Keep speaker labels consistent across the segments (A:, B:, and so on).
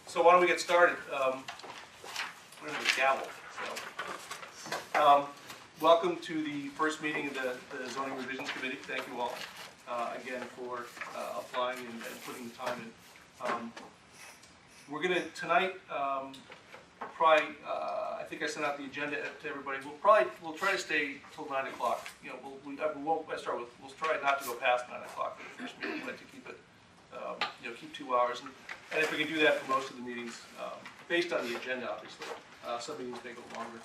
A: So why don't we get started? We're going to gavel. So, welcome to the first meeting of the Zoning Revisions Committee. Thank you all again for applying and putting the time in. We're going to tonight probably. I think I sent out the agenda to everybody. We'll try to stay till 9 o'clock. You know, we won't start with. We'll try not to go past 9 o'clock for the first meeting. We'd like to keep it. Keep 2 hours, and if we can do that for most of the meetings, based on the agenda, obviously. Some meetings may go longer,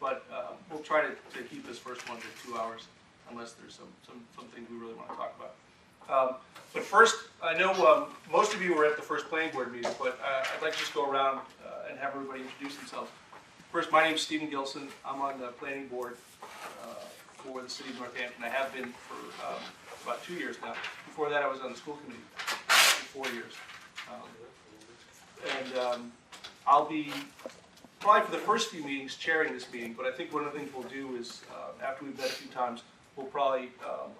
A: but we'll try to keep this first one to 2 hours, unless there's some things we really want to talk about. But first, I know most of you were at the first planning board meeting, but I'd like to just go around and have everybody introduce themselves. First, my name is Stephen Gilson. I'm on the planning board for the city of Northampton. I have been for about 2 years now. Before that, I was on the school committee for 4 years. I'll be, probably for the first few meetings, chairing this meeting, but I think one of the things we'll do is, after we've met a few times, we'll probably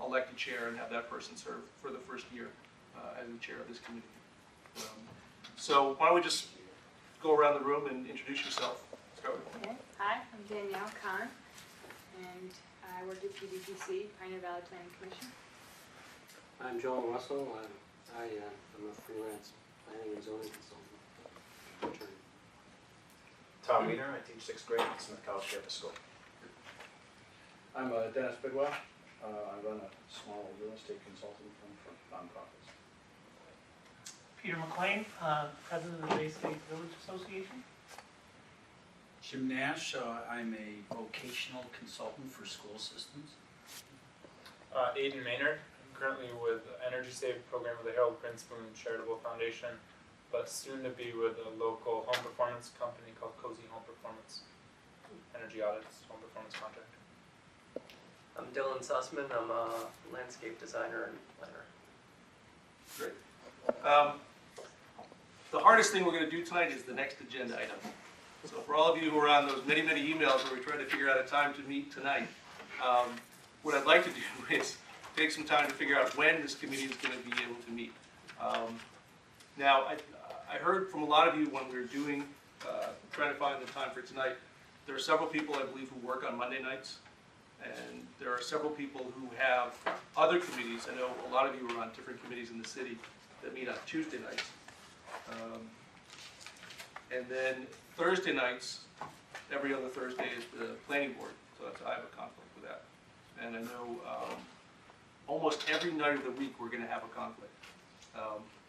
A: elect a chair and have that person serve for the first year as the chair of this committee. So why don't we just go around the room and introduce yourself. Start with
B: Okay. Hi, I'm Danielle Cohen, and I work at PVPC, Pioneer Valley Planning Commission.
C: I'm Joel Russell. I'm a freelance planning and zoning consultant. Attorney.
D: Tom Wiener, I teach 6th grade at Smith College Campus School.
E: I'm Dennis Bidwell. I run a small real estate consulting firm for nonprofits.
F: Peter McLean, President of the Bay State Village Association.
G: Jim Nash, I'm a vocational consultant for school systems.
H: Aiden Maynard, I'm currently with Energy Save program with the Harold Prince Boone Charitable Foundation, but soon to be with a local home performance company called Cozy Home Performance. Energy audits, home performance contract.
I: I'm Dylan Sussman. I'm a landscape designer and planner.
A: Great. The hardest thing we're going to do tonight is the next agenda item. So for all of you who are on those many emails where we try to figure out a time to meet tonight, what I'd like to do is take some time to figure out when this committee is going to be able to meet. Now, I heard from a lot of you when we were doing, trying to find the time for tonight, there are several people, I believe, who work on Monday nights, and there are several people who have other committees. I know a lot of you are on different committees in the city that meet on Tuesday nights. And then Thursday nights, every other Thursday is the planning board, so I have a conflict with that. And I know almost every night of the week we're going to have a conflict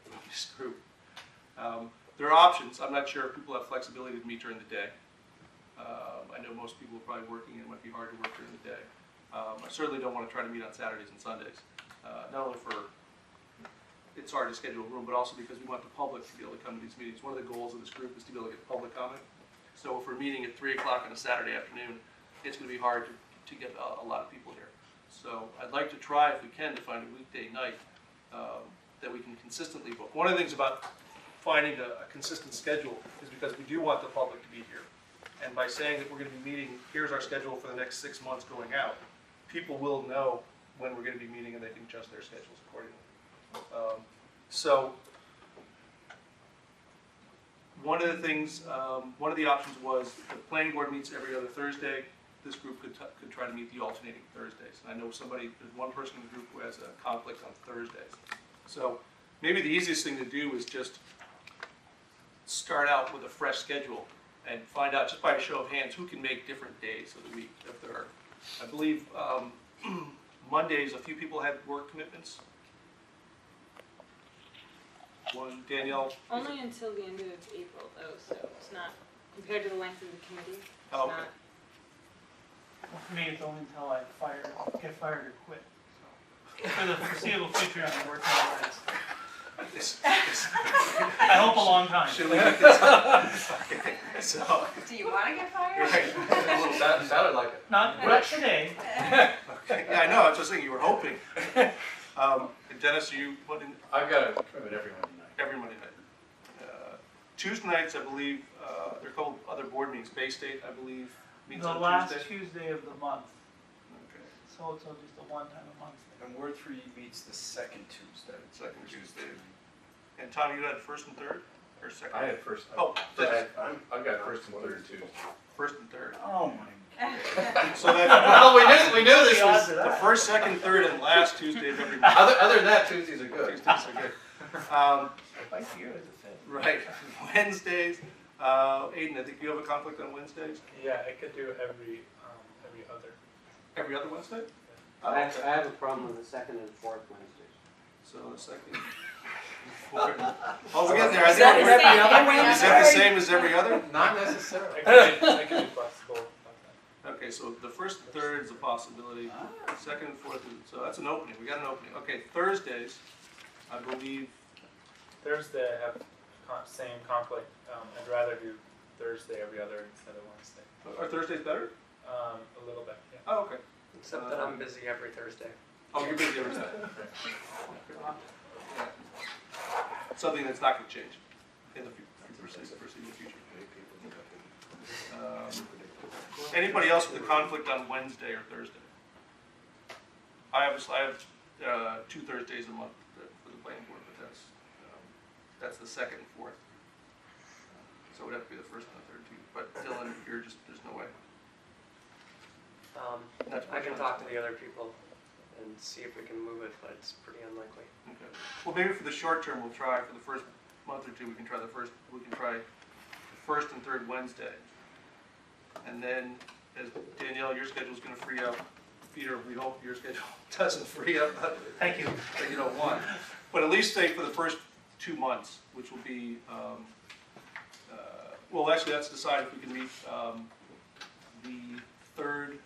A: with this group. There are options. I'm not sure if people have flexibility to meet during the day. I know most people are probably working and it might be hard to work during the day. I certainly don't want to try to meet on Saturdays and Sundays, not only for it's hard to schedule a room, but also because we want the public to be able to come to these meetings. One of the goals of this group is to be able to get public comment. So if we're meeting at 3 o'clock on a Saturday afternoon, it's going to be hard to get a lot of people here. So I'd like to try, if we can, to find a weekday night that we can consistently book. One of the things about finding a consistent schedule is because we do want the public to be here. And by saying that we're going to be meeting, here's our schedule for the next 6 months going out, people will know when we're going to be meeting and they can adjust their schedules accordingly. So one of the things, one of the options was the planning board meets every other Thursday. This group could try to meet the alternating Thursdays. And I know there's one person in the group who has a conflict on Thursdays. So maybe the easiest thing to do is just start out with a fresh schedule and find out just by a show of hands who can make different days of the week. If there are, I believe Mondays, a few people had work commitments. One, Danielle?
B: Only until the end of April, though, so it's not, compared to the length of the committee, it's
A: Okay.
B: not.
F: Well, for me, it's only until I get fired or quit. So for the foreseeable future, I'm working on nights. I hope a long time.
A: Should we get this? Okay, so.
B: Do you want to get fired?
A: Right.
D: A little sounded like it.
F: Not today.
A: Okay. Yeah, I know. I was just thinking you were hoping. And Dennis, you put in
E: I've got a commitment every Monday night.
A: every Monday night. Tuesday nights, I believe, there are a couple other board meetings. Bay State, I believe, meets
F: The
A: on
F: last
A: Tuesday.
F: Tuesday of the month,
A: Okay.
F: so it's just a one-time a month.
G: And Ward 3 meets the second Tuesday.
A: Second Tuesday. And Tom, you had first and third? or second?
E: I had first.
A: Oh,
E: I've got first and third Tuesday.
A: first and third.
G: Oh my.
A: So that,
E: Well, we knew this
G: The odds
E: was.
G: of
A: the
G: that.
A: first, second, third, and last Tuesday of every month.
E: Other than that, Tuesdays are good.
A: Tuesdays are good.
G: If I see you as a fifth.
A: Right, Wednesdays, Aiden, I think you have a conflict on Wednesdays?
H: Yeah, I could do every other.
A: Every other Wednesday?
C: I have a problem with the second and fourth Wednesdays.
A: So the second. fourth. Oh, we're getting there. I
B: Is that
A: think
B: the same
A: we're-
B: every
A: Is that the same as every other?
E: Not necessarily.
H: I can be flexible about that.
A: Okay, so the first and third is a possibility, second and fourth, so that's an opening, we got an opening. Okay, Thursdays, I believe,
H: Thursday I have same conflict. I'd rather do Thursday every other instead of Wednesday.
A: are Thursdays better?
H: A little bit, yeah.
A: Oh, okay.
I: Except that I'm busy every Thursday.
A: Oh, you're busy every Thursday. Something that's not gonna change in the foreseeable future. Anybody else with a conflict on Wednesday or Thursday? I have 2 Thursdays a month for the planning board, but that's the second and fourth. So it would have to be the first and the third too. But Dylan, there's no way. That's
I: I can
A: much
I: talk to the other people and see if we can move it, but it's pretty unlikely.
A: Okay. Well, maybe for the short term, we'll try for the first month or two. We can try the first and third Wednesday, and then as Danielle, your schedule's going to free up. Peter, we hope your schedule doesn't free up.
F: Thank you.
A: That you don't want. But at least say for the first 2 months, which will be, well, actually, let's decide if we can meet the third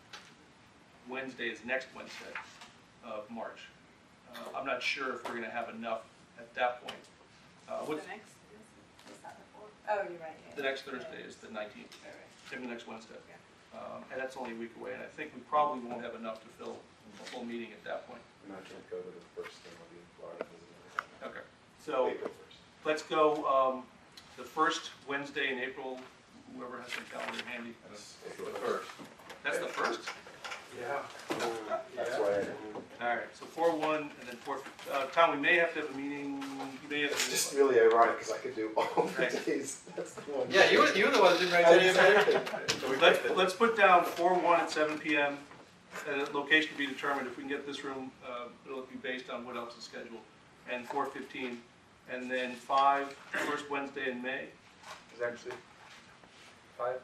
A: Wednesday is next Wednesday of March. I'm not sure if we're going to have enough at that point. What's
B: The next, is that the fourth? Oh, you're right. Yeah.
A: the next Thursday is the 19th,
B: Right, right.
A: and the next Wednesday. And that's only a week away, and I think we probably won't have enough to fill a full meeting at that point.
D: And I can't go to the first thing, I'll be in Florida visiting.
A: Okay. So
D: April 1st.
A: let's go the first Wednesday in April, whoever has their calendar handy.
D: That's April
E: The
D: 1st.
E: first.
A: That's the first?
E: Yeah.
D: That's why
A: All right, so 4/1 and then 4, Tom, we may have to have a meeting, you may have
D: it's
A: to.
D: just really ironic because I could do all the
A: Right.
D: days. That's the one.
E: Yeah, you were the one that didn't write
D: I
E: any of
D: didn't
E: it.
D: say anything.
E: So we picked it.
A: Let's put down 4/1 at 7 p.m. and a location to be determined. If we can get this room, it'll be based on what else is scheduled. And 4:15, and then 5, first Wednesday in May.
H: Is actually 5.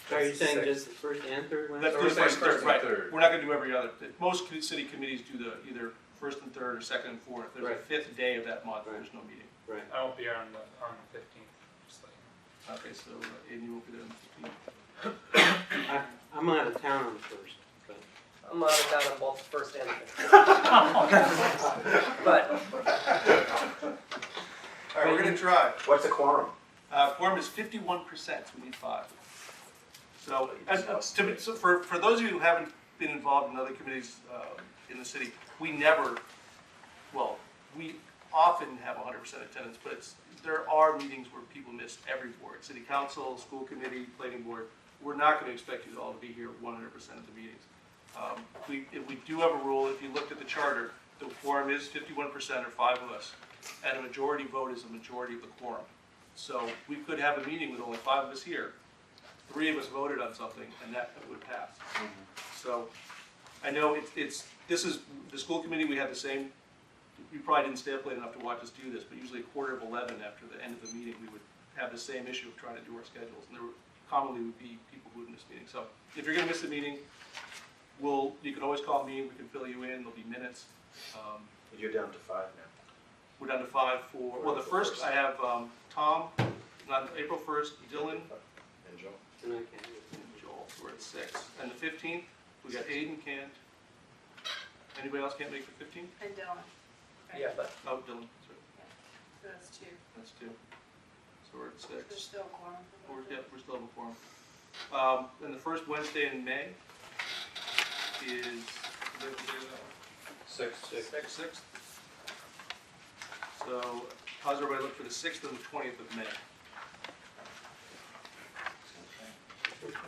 C: So are you saying just the first and third Wednesday?
A: That's
E: we're
A: the
E: saying
A: first,
E: first and
A: right.
E: third.
A: We're not gonna do every other. Most city committees do the either first and third or second and fourth. There's a
C: Right.
A: 5th day of that month,
C: Right.
A: there's no meeting.
C: Right.
H: I won't be here on the 15th. Just like
A: Okay, so Aiden, you won't be there on the 15th.
C: I'm out of town on the first, but
I: I'm out of town on both the first and the fifth. But
A: All right, we're gonna try.
D: What's a quorum?
A: Quorum is 51%, so we need 5. So, so for those of you who haven't been involved in other committees in the city, we often have 100% attendance, but there are meetings where people miss every board. City council, school committee, planning board. We're not going to expect you all to be here 100% of the meetings. If we do have a rule, if you looked at the charter, the quorum is 51% or 5 of us, and a majority vote is a majority of the quorum. So we could have a meeting with only 5 of us here. 3 of us voted on something, and that would pass. So I know this is the school committee. We had the same. You probably didn't stay up late enough to watch us do this, but usually 11:15 after the end of the meeting, we would have the same issue of trying to do our schedules, and there commonly would be people who would miss meetings. So if you're going to miss a meeting, you can always call me. We can fill you in. There'll be minutes.
D: You're down to 5 now.
A: We're down to 5 for. Well, the first I have Tom on April 1st, Dylan.
D: And Joe?
C: and I can't do it.
A: And Joel, so we're at 6. And the 15th, we got Aiden can't. Anybody else can't make the 15th?
B: And Dylan. Right?
I: yeah, but
A: Oh, Dylan, that's right.
B: So that's 2.
A: That's 2. So we're at 6.
B: There's still a quorum for both.
A: Yep, we're still have a quorum. And the first Wednesday in May is, Sixth. So how's everybody look for the 6th and the 20th of May?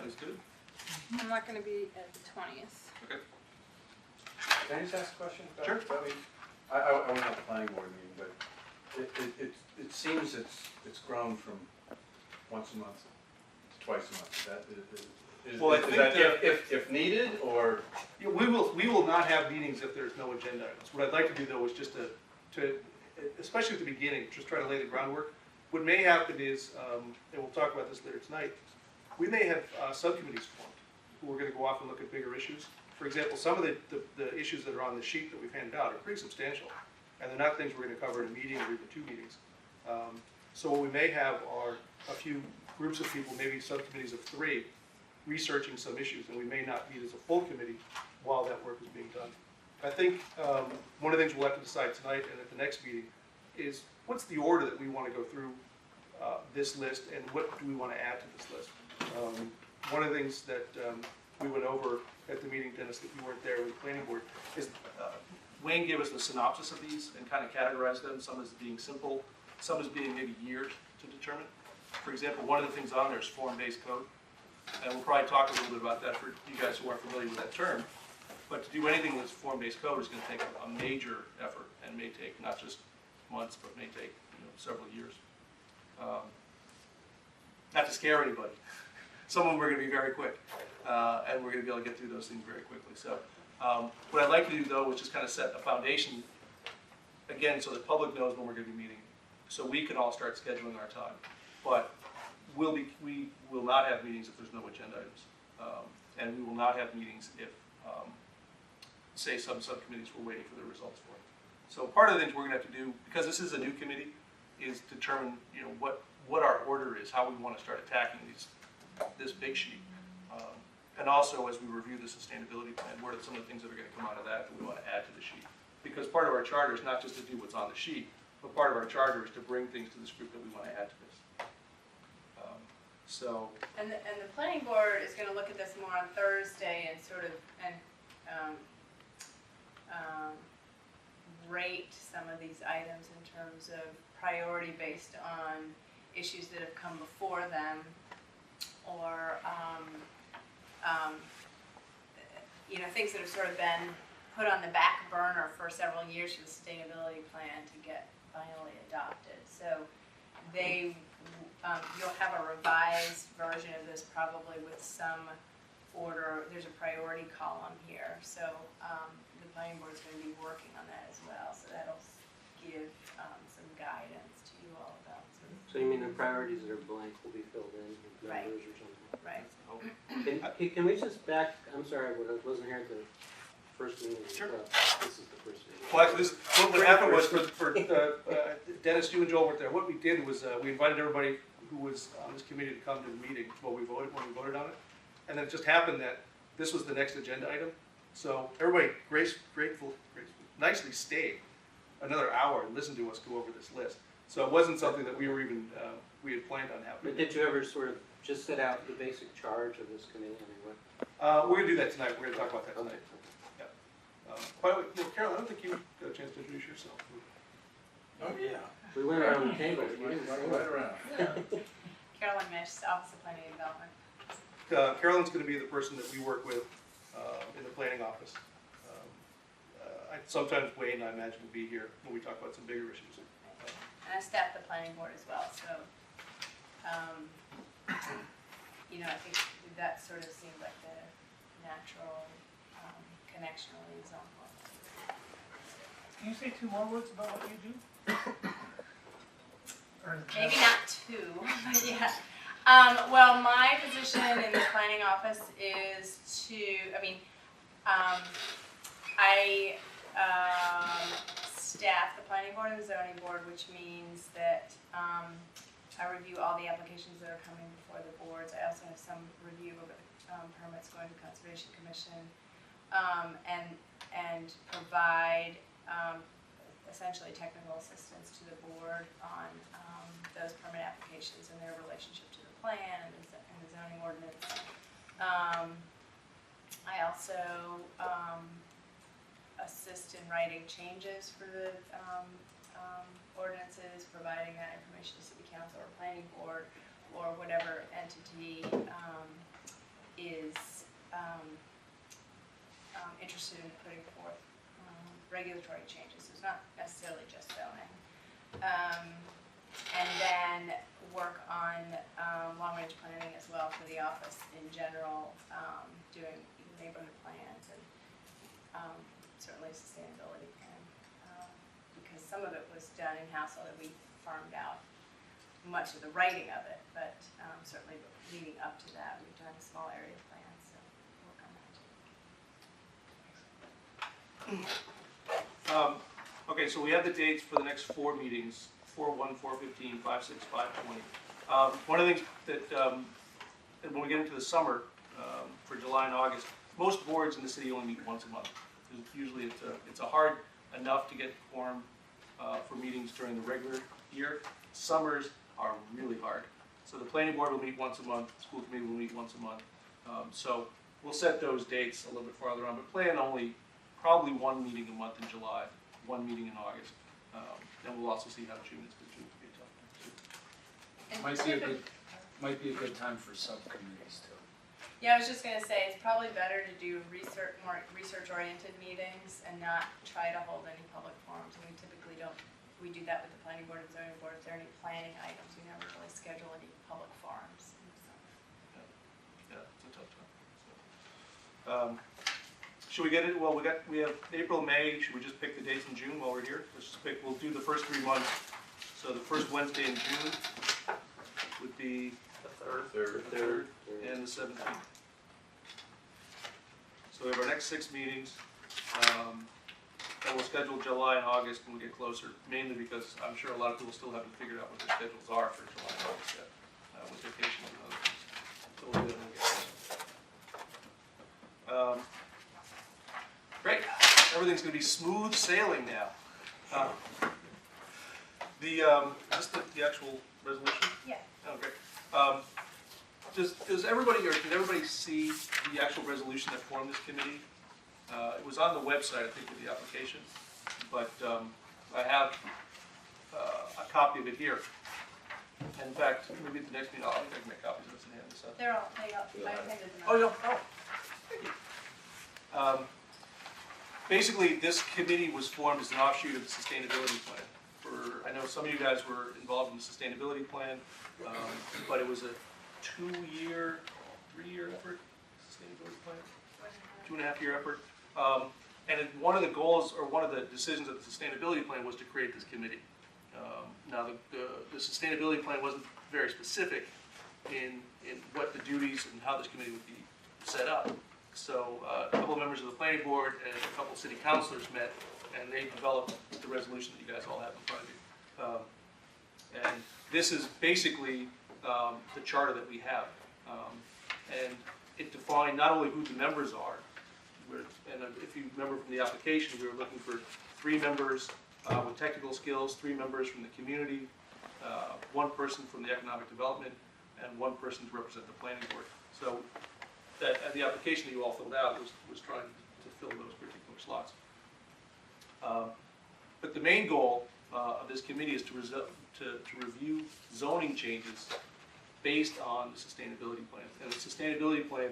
A: That's good?
B: I'm not gonna be at the 20th.
A: Okay.
E: Can I just ask a question?
A: Sure.
E: I mean, I wasn't at the planning board meeting, but it's seems it's grown from once a month to twice a month.
A: Well, I
E: Is
A: think
E: that
A: that-
E: if needed, or?
A: Yeah, we will not have meetings if there's no agenda items. What I'd like to do though is just to especially at the beginning, just try to lay the groundwork. What may happen is, and we'll talk about this later tonight, we may have subcommittees formed who are going to go off and look at bigger issues. For example, some of the issues that are on the sheet that we've handed out are pretty substantial, and they're not things we're going to cover in a meeting or even 2 meetings. So what we may have are a few groups of people, maybe subcommittees of 3, researching some issues, and we may not meet as a full committee while that work is being done. I think one of the things we'll have to decide tonight and at the next meeting is what's the order that we want to go through this list, and what do we want to add to this list. One of the things that we went over at the meeting, Dennis, that you weren't there with the planning board, is Wayne gave us the synopsis of these and kind of categorized them, some as being simple, some as being maybe years to determine. For example, one of the things on there is form-based code, and we'll probably talk a little bit about that for you guys who aren't familiar with that term. But to do anything that's form-based code is going to take a major effort, and may take not just months, but may take several years. Not to scare anybody. Some of them are going to be very quick, and we're going to be able to get through those things very quickly. So what I'd like to do, though, is just kind of set a foundation, again, so the public knows when we're going to be meeting, so we can all start scheduling our time. But we will not have meetings if there's no agenda items, and we will not have meetings if, say, some subcommittees were waiting for the results for it. So part of the things we're going to have to do, because this is a new committee, is determine what our order is, how we want to start attacking this big sheet. And also, as we review the sustainability plan, what are some of the things that are going to come out of that we want to add to the sheet? Because part of our charter is not just to do what's on the sheet, but part of our charter is to bring things to this group that we want to add to this.
B: And the planning board is going to look at this more on Thursday and sort of rate some of these items in terms of priority based on issues that have come before them, or things that have sort of been put on the back burner for several years for the sustainability plan to get finally adopted. So you'll have a revised version of this probably with some order. There's a priority column here, so the planning board is going to be working on that as well. So that'll give some guidance to you all about.
C: So you mean the priorities that are blank will be filled in with
B: Right.
C: numbers or something?
B: Right.
C: Can we just back, I'm sorry, I wasn't here at the first meeting.
A: Sure.
C: This is the first meeting.
A: Well, actually, what happened was for Dennis, you and Joel weren't there. What we did was we invited everybody who was on this committee to come to the meeting when we voted on it, and then it just happened that this was the next agenda item. So everybody nicely stayed another hour and listened to us go over this list. So it wasn't something that we were even we had planned on happening.
C: But did you ever sort of just set out the basic charge of this committee? I mean, what?
A: We're going to do that tonight. We're going to talk about that tonight. Yeah. By the way, Carol, I don't think you got a chance to introduce yourself.
E: Oh, yeah.
C: We went around the table. You didn't say
E: Right around.
B: Carolyn Mish, Office of Planning and Development.
A: Carolyn's going to be the person that we work with in the planning office. Sometimes Wayne, I imagine, will be here when we talk about some bigger issues.
B: And I staff the planning board as well, so, I think that sort of seemed like the natural connection or liaison point.
F: Can you say 2 more words about what you do? Or is
B: Maybe
F: that-
B: not 2, but yeah. Well, my position in the planning office is I staff the planning board and the zoning board, which means that I review all the applications that are coming before the boards. I also have some review of permits going to Conservation Commission, and provide essentially technical assistance to the board on those permit applications and their relationship to the plan and the zoning ordinance. I also assist in writing changes for the ordinances, providing that information to City Council or Planning Board or whatever entity is interested in putting forth regulatory changes. So it's not necessarily just zoning. And then work on long-range planning as well for the office in general, doing neighborhood plans and certainly sustainability plan. Because some of it was done in-house, although we farmed out much of the writing of it, but certainly leading up to that, we've done a small area plan, so work on that too.
A: Okay, so we have the dates for the next 4 meetings, 4/1, 4/15, 5/6, 5/20. One of the things that, when we get into the summer, for July and August, most boards in the city only meet once a month. Usually it's a hard enough to get quorum for meetings during the regular year. Summers are really hard. So the planning board will meet once a month, the school committee will meet once a month. So we'll set those dates a little bit farther on, but plan only probably 1 meeting a month in July, 1 meeting in August. And we'll also see how June is, because June will be tough.
B: And
G: Might be a good time for subcommittees too.
B: Yeah, I was just gonna say, it's probably better to do more research-oriented meetings and not try to hold any public forums. And we typically don't, we do that with the planning board and zoning board. If there are any planning items, we never really schedule any public forums.
A: Yeah, it's a tough time. So, should we get it? Well, we have April, May. Should we just pick the dates in June while we're here? Let's just pick. We'll do the first 3 months. So the first Wednesday in June would be
I: The third.
A: the 3rd and the 17th. So we have our next 6 meetings. And we'll schedule July and August when we get closer, mainly because I'm sure a lot of people still haven't figured out what their schedules are for July and August yet, with vacation and other things. So we'll do it when we get closer. Great, everything's going to be smooth sailing now. Just the actual resolution?
B: Yeah.
A: Oh, great. Does everybody, or did everybody see the actual resolution that formed this committee? It was on the website, I think, with the application, but I have a copy of it here. In fact, maybe at the next meeting, I can make copies of this and hand this out.
B: They're all, I attended them.
A: Oh, yeah, oh, thank you. Basically, this committee was formed as an offshoot of the sustainability plan. I know some of you guys were involved in the sustainability plan, but it was a 2-year, 3-year effort, sustainability plan, 2.5-year effort. And one of the goals, or one of the decisions of the sustainability plan was to create this committee. Now, the sustainability plan wasn't very specific in what the duties and how this committee would be set up. So a couple of members of the planning board and a couple of city councilors met, and they developed the resolution that you guys all have in front of you. And this is basically the charter that we have. And it defined not only who the members are, and if you remember from the application, we were looking for 3 members with technical skills, 3 members from the community, 1 person from the economic development, and 1 person to represent the planning board. So that the application that you all filled out was trying to fill those particular slots. But the main goal of this committee is to review zoning changes based on the sustainability plan. And the sustainability plan,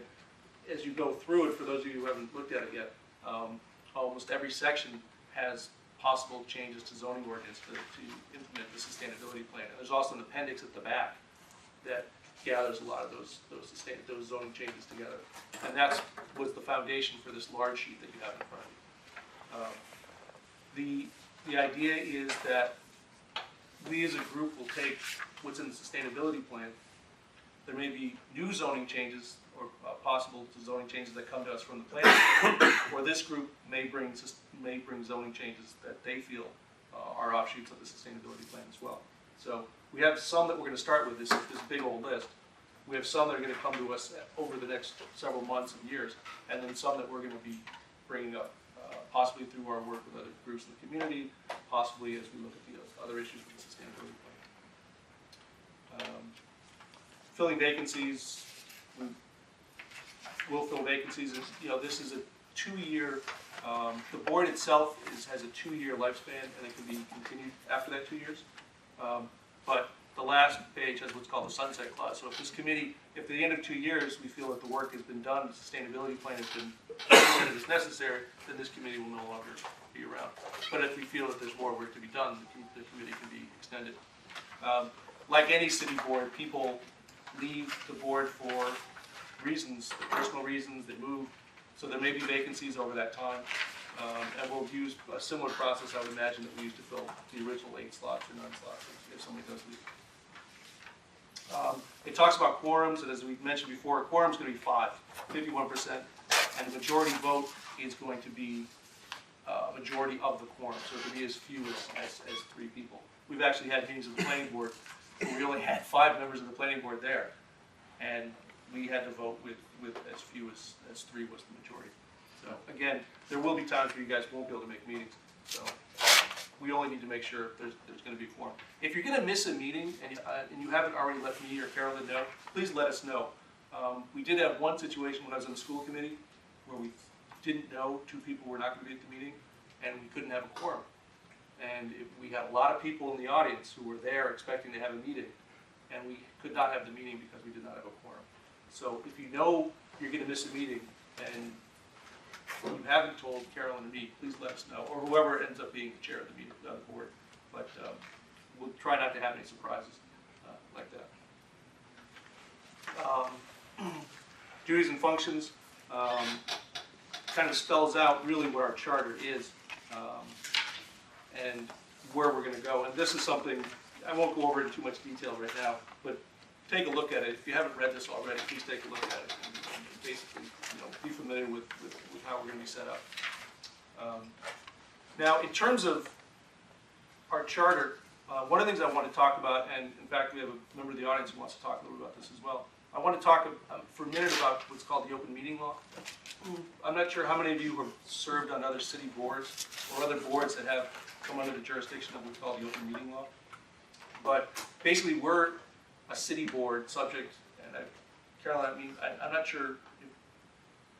A: as you go through it, for those of you who haven't looked at it yet, almost every section has possible changes to zoning ordinance to implement the sustainability plan. And there's also an appendix at the back that gathers a lot of those zoning changes together. And that was the foundation for this large sheet that you have in front of you. The idea is that we as a group will take what's in the sustainability plan. There may be new zoning changes or possible zoning changes that come to us from the planning board, or this group may bring zoning changes that they feel are offshoots of the sustainability plan as well. So we have some that we're going to start with, this big old list. We have some that are going to come to us over the next several months and years, and then some that we're going to be bringing up, possibly through our work with other groups in the community, possibly as we look at the other issues with the sustainability plan. Filling vacancies, we'll fill vacancies. This is a 2-year. The board itself has a 2-year lifespan, and it can be continued after that 2 years. But the last page has what's called the sunset clause. So if this committee, if at the end of 2 years we feel that the work has been done, the sustainability plan has been implemented as necessary, then this committee will no longer be around. But if we feel that there's more work to be done, the committee can be extended. Like any city board, people leave the board for reasons, personal reasons, they move, so there may be vacancies over that time. And we'll use a similar process, I would imagine, that we used to fill the original 8 slots or 9 slots if somebody does leave. It talks about quorums, and as we mentioned before, a quorum is going to be 51%, and the majority vote is going to be a majority of the quorum, so it could be as few as 3 people. We've actually had meetings of the planning board where we only had 5 members of the planning board there, and we had to vote with as few as 3 was the majority. So again, there will be times where you guys won't be able to make meetings, so we only need to make sure there's going to be a quorum. If you're going to miss a meeting and you haven't already let me or Carolyn know, please let us know. We did have one situation when I was on the school committee where we didn't know 2 people were not going to be at the meeting, and we couldn't have a quorum. And we had a lot of people in the audience who were there expecting to have a meeting, and we could not have the meeting because we did not have a quorum. So if you know you're going to miss a meeting and you haven't told Carolyn and me, please let us know, or whoever ends up being the chair of the meeting, the board. But we'll try not to have any surprises like that. Duties and functions kind of spells out really what our charter is and where we're going to go. And this is something, I won't go over it in too much detail right now, but take a look at it. If you haven't read this already, please take a look at it and basically, be familiar with how we're going to be set up. Now, in terms of our charter, one of the things I want to talk about, and in fact we have a member of the audience who wants to talk a little about this as well. I want to talk for a minute about what's called the open meeting law. I'm not sure how many of you have served on other city boards or other boards that have come under the jurisdiction of what's called the open meeting law. But basically we're a city board subject, and Caroline, I'm not sure if,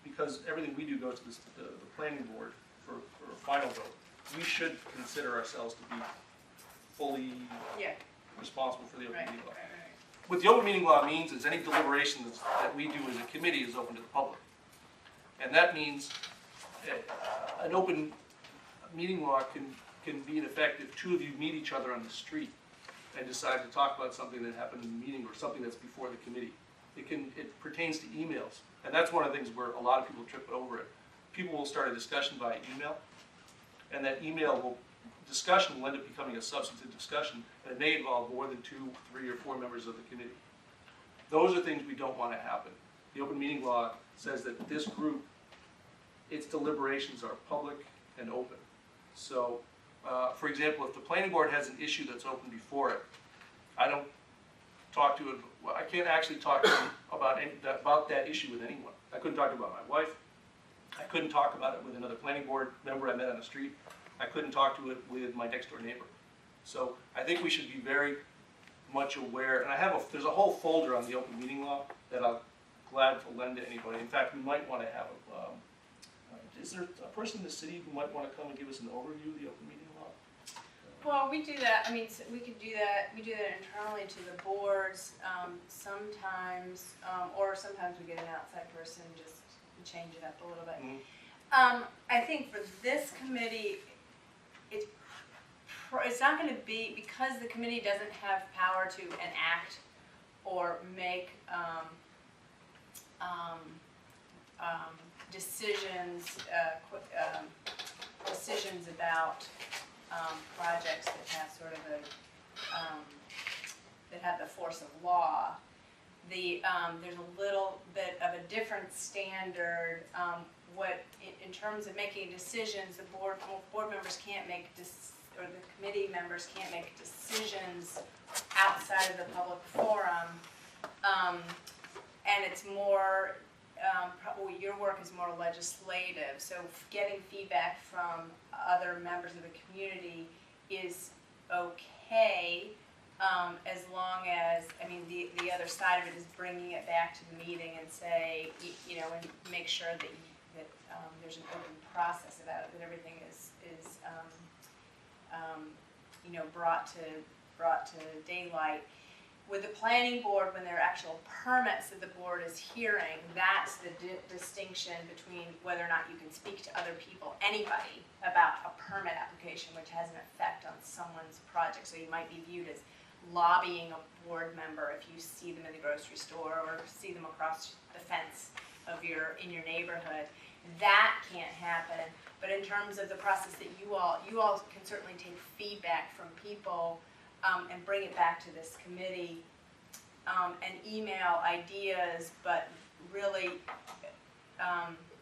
A: because everything we do goes to the planning board for a final vote. We should consider ourselves to be fully responsible for the open meeting law. What the open meeting law means is any deliberations that we do as a committee is open to the public. And that means an open meeting law can be in effect if 2 of you meet each other on the street and decide to talk about something that happened in the meeting or something that's before the committee. It pertains to emails. And that's one of the things where a lot of people trip over it. People will start a discussion via email, and that discussion will end up becoming a substantive discussion, and it may involve more than 2, 3, or 4 members of the committee. Those are things we don't want to happen. The open meeting law says that this group, its deliberations are public and open. So, for example, if the planning board has an issue that's open before it, I don't talk to it. Well, I can't actually talk to them about that issue with anyone. I couldn't talk about my wife. I couldn't talk about it with another planning board member I met on the street. I couldn't talk to it with my next door neighbor. So I think we should be very much aware, and there's a whole folder on the open meeting law that I'm glad to lend to anybody. In fact, we might want to have is there a person in the city who might want to come and give us an overview of the open meeting law?
B: Well, we do that. I mean, we could do that. We do that internally to the boards sometimes, or sometimes we get an outside person just to change it up a little bit.
A: Mm-hmm.
B: I think for this committee, it's not going to be, because the committee doesn't have power to enact or make decisions about projects that have sort of that have the force of law. There's a little bit of a different standard. In terms of making decisions, the board members can't make or the committee members can't make decisions outside of the public forum, and it's more. Your work is more legislative, so getting feedback from other members of the community is okay, as long as, the other side of it is bringing it back to the meeting and say, and make sure that there's an open process about it, that everything is brought to daylight. With the planning board, when there are actual permits that the board is hearing, that's the distinction between whether or not you can speak to other people, anybody, about a permit application which has an effect on someone's project. So you might be viewed as lobbying a board member if you see them in the grocery store or see them across the fence of in your neighborhood. That can't happen. But in terms of the process that you all can certainly take feedback from people and bring it back to this committee and email ideas, but really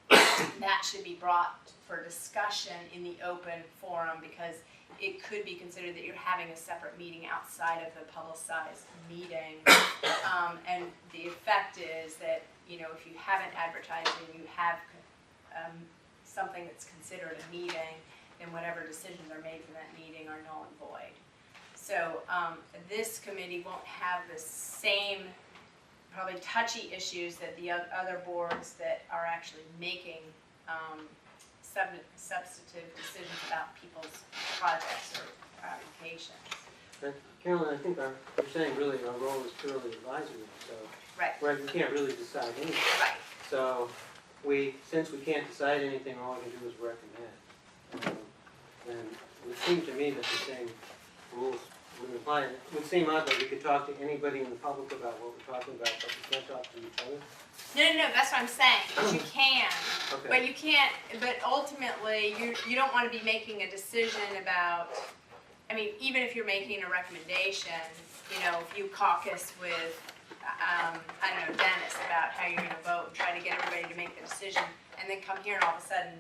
B: that should be brought for discussion in the open forum, because it could be considered that you're having a separate meeting outside of the publicized meeting. And the effect is that, you know, if you haven't advertised and you have something that's considered a meeting, then whatever decisions are made from that meeting are null and void. So this committee won't have the same probably touchy issues that the other boards that are actually making substantive decisions about people's projects or applications.
C: But Carolyn, I think you're saying really our role is purely advisory, so.
B: Right.
C: Right, we can't really decide anything.
B: Right.
C: So since we can't decide anything, all we can do is recommend. And it would seem to me that the same rules would apply. It would seem odd that we could talk to anybody in the public about what we're talking about, but we can't talk to each other.
B: No, that's what I'm saying. You can,
C: Okay.
B: but you can't. But ultimately, you don't want to be making a decision about. I mean, even if you're making a recommendation, you know, if you caucus with, I don't know, Dennis about how you're going to vote, and try to get everybody to make the decision, and then come here and all of a sudden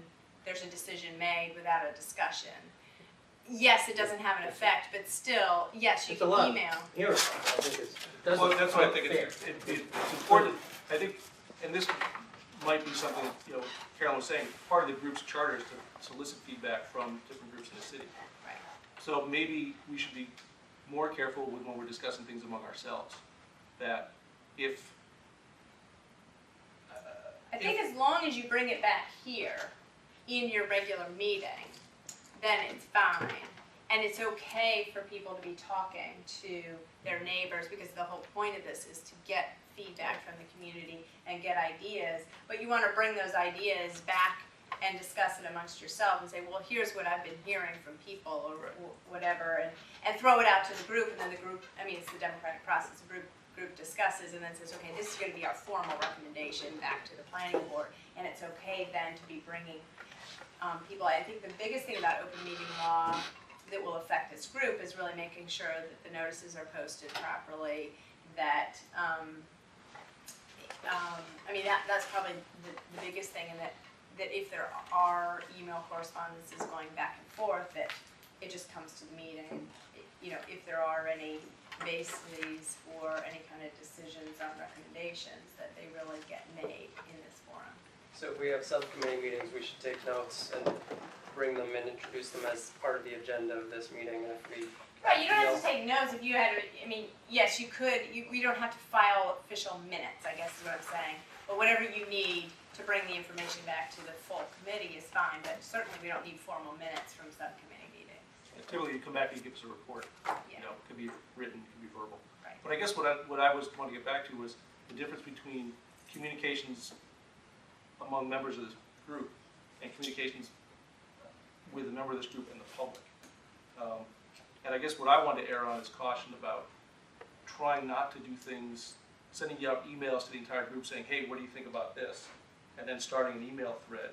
B: there's a decision made without a discussion. Yes, it doesn't have an effect, but still, yes, you
C: It's
B: can
C: a lot.
B: email.
C: Here, I think it doesn't.
A: Well, that's why I think
C: fair.
A: it's important. I think, and this might be something that, you know, Carolyn was saying, part of the group's charter is to solicit feedback from different groups in the city.
B: Right.
A: So maybe we should be more careful when we're discussing things among ourselves. That if
B: I think as long as you bring it back here in your regular meeting, then it's fine. And it's okay for people to be talking to their neighbors, because the whole point of this is to get feedback from the community and get ideas. But you want to bring those ideas back and discuss it amongst yourself and say, well, here's what I've been hearing from people or whatever, and throw it out to the group, and then the group, I mean, it's the democratic process, the group discusses and then says, okay, this is going to be our formal recommendation back to the planning board, and it's okay then to be bringing people. I think the biggest thing about open meeting law that will affect this group is really making sure that the notices are posted properly, that, I mean, that's probably the biggest thing, and that if there are email correspondences going back and forth, that it just comes to the meeting. You know, if there are any bases or any kind of decisions on recommendations, that they really get made in this forum.
I: So if we have subcommittee meetings, we should take notes and bring them and introduce them as part of the agenda of this meeting. And if we
B: Right, you don't have to take notes if you had, I mean, yes, you could, we don't have to file official minutes, I guess is what I'm saying. But whatever you need to bring the information back to the full committee is fine, but certainly we don't need formal minutes from subcommittee meetings.
A: typically you come back and you give us a report.
B: Yeah.
A: You know, it could be written, it could be verbal.
B: Right.
A: But I guess what I was wanting to get back to was the difference between communications among members of this group and communications with a member of this group and the public. And I guess what I want to err on is caution about trying not to do things, sending out emails to the entire group saying, hey, what do you think about this? And then starting an email thread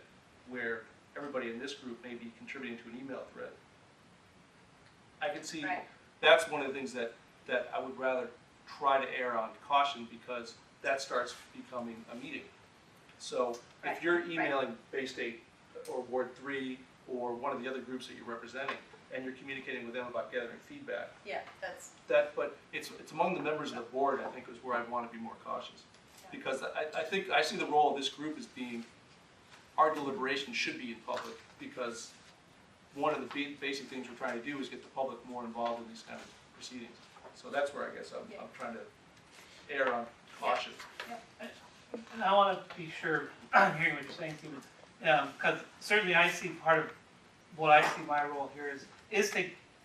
A: where everybody in this group may be contributing to an email thread. I can see
B: Right.
A: that's one of the things that I would rather try to err on caution, because that starts becoming a meeting. So
B: Right.
A: if you're emailing Bay State or Ward 3 or one of the other groups that you're representing, and you're communicating with them about gathering feedback,
B: Yeah, that's,
A: but it's among the members of the board, I think, is where I'd want to be more cautious. Because I think I see the role of this group as being, our deliberation should be in public, because one of the basic things we're trying to do is get the public more involved in these kind of proceedings. So that's where I guess I'm trying to err on caution.
F: And I want to be sure I'm hearing what you're saying, Stephen, because certainly I see part of what I see my role here is to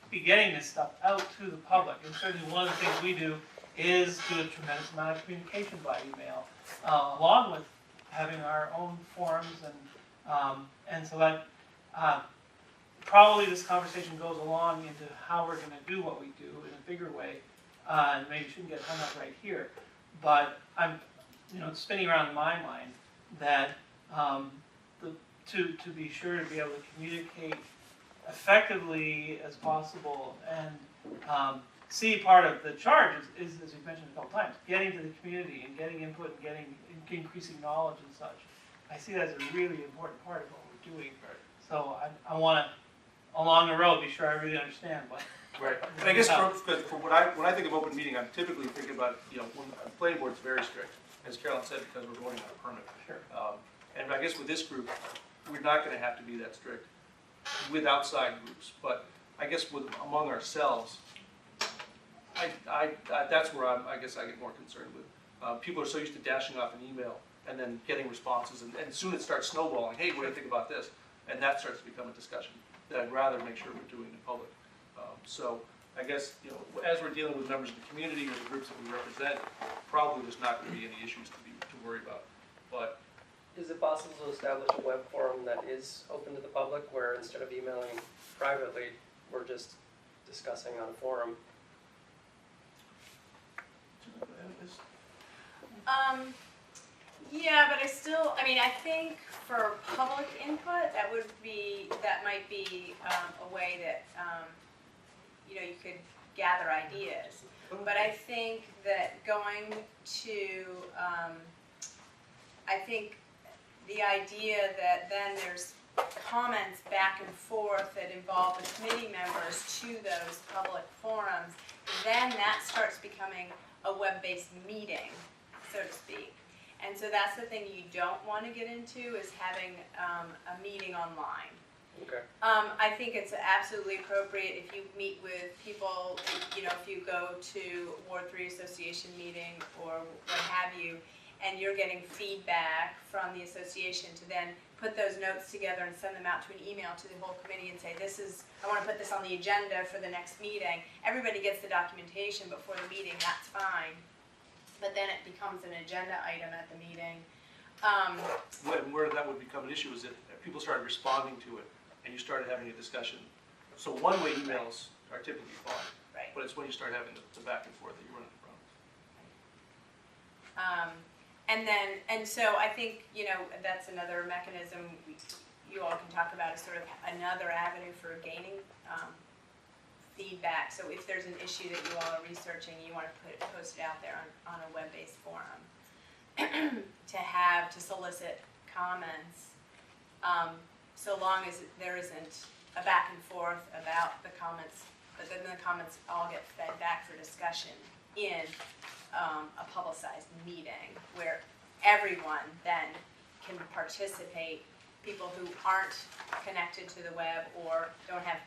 F: be getting this stuff out to the public. And certainly one of the things we do is do a tremendous amount of communication by email, along with having our own forums, and so that probably this conversation goes along into how we're going to do what we do in a bigger way and maybe shouldn't get hung up right here. But I'm, it's spinning around in my mind that to be sure to be able to communicate effectively as possible and see part of the charge is, as we mentioned a couple times, getting to the community and getting input and increasing knowledge and such. I see that as a really important part of what we're doing. So I want to, along the road, be sure I really understand what.
A: Right, and I guess for when I think of open meeting, I'm typically thinking about, when the planning board's very strict, as Carolyn said, because we're voting on a permit.
F: Sure.
A: And I guess with this group, we're not gonna have to be that strict with outside groups, but I guess among ourselves, that's where I guess I get more concerned with. People are so used to dashing off an email and then getting responses, and soon it starts snowballing, hey, what do you think about this? And that starts to become a discussion that I'd rather make sure we're doing in public. So I guess, as we're dealing with members of the community or the groups that we represent, probably there's not going to be any issues to worry about. But
I: Is it possible to establish a web forum that is open to the public where instead of emailing privately, we're just discussing on a forum?
B: Yeah, but I think for public input, that might be a way that, you could gather ideas. But I think that going to, I think the idea that then there's comments back and forth that involve the committee members to those public forums, then that starts becoming a web-based meeting, so to speak. And so that's the thing you don't want to get into, is having a meeting online.
I: Okay.
B: I think it's absolutely appropriate if you meet with people, if you go to Ward 3 Association meeting or what have you, and you're getting feedback from the association, to then put those notes together and send them out to an email to the whole committee and say, I want to put this on the agenda for the next meeting. Everybody gets the documentation before the meeting, that's fine. But then it becomes an agenda item at the meeting.
A: where that would become an issue is if people started responding to it and you started having a discussion. So one-way emails are typically fine,
B: Right.
A: but it's when you start having the back and forth that you run into problems.
B: And so I think, that's another mechanism you all can talk about, is sort of another avenue for gaining feedback. So if there's an issue that you all are researching, you want to post it out there on a web-based forum to solicit comments, so long as there isn't a back and forth about the comments, but then the comments all get fed back for discussion in a publicized meeting where everyone then can participate, people who aren't connected to the web or don't have,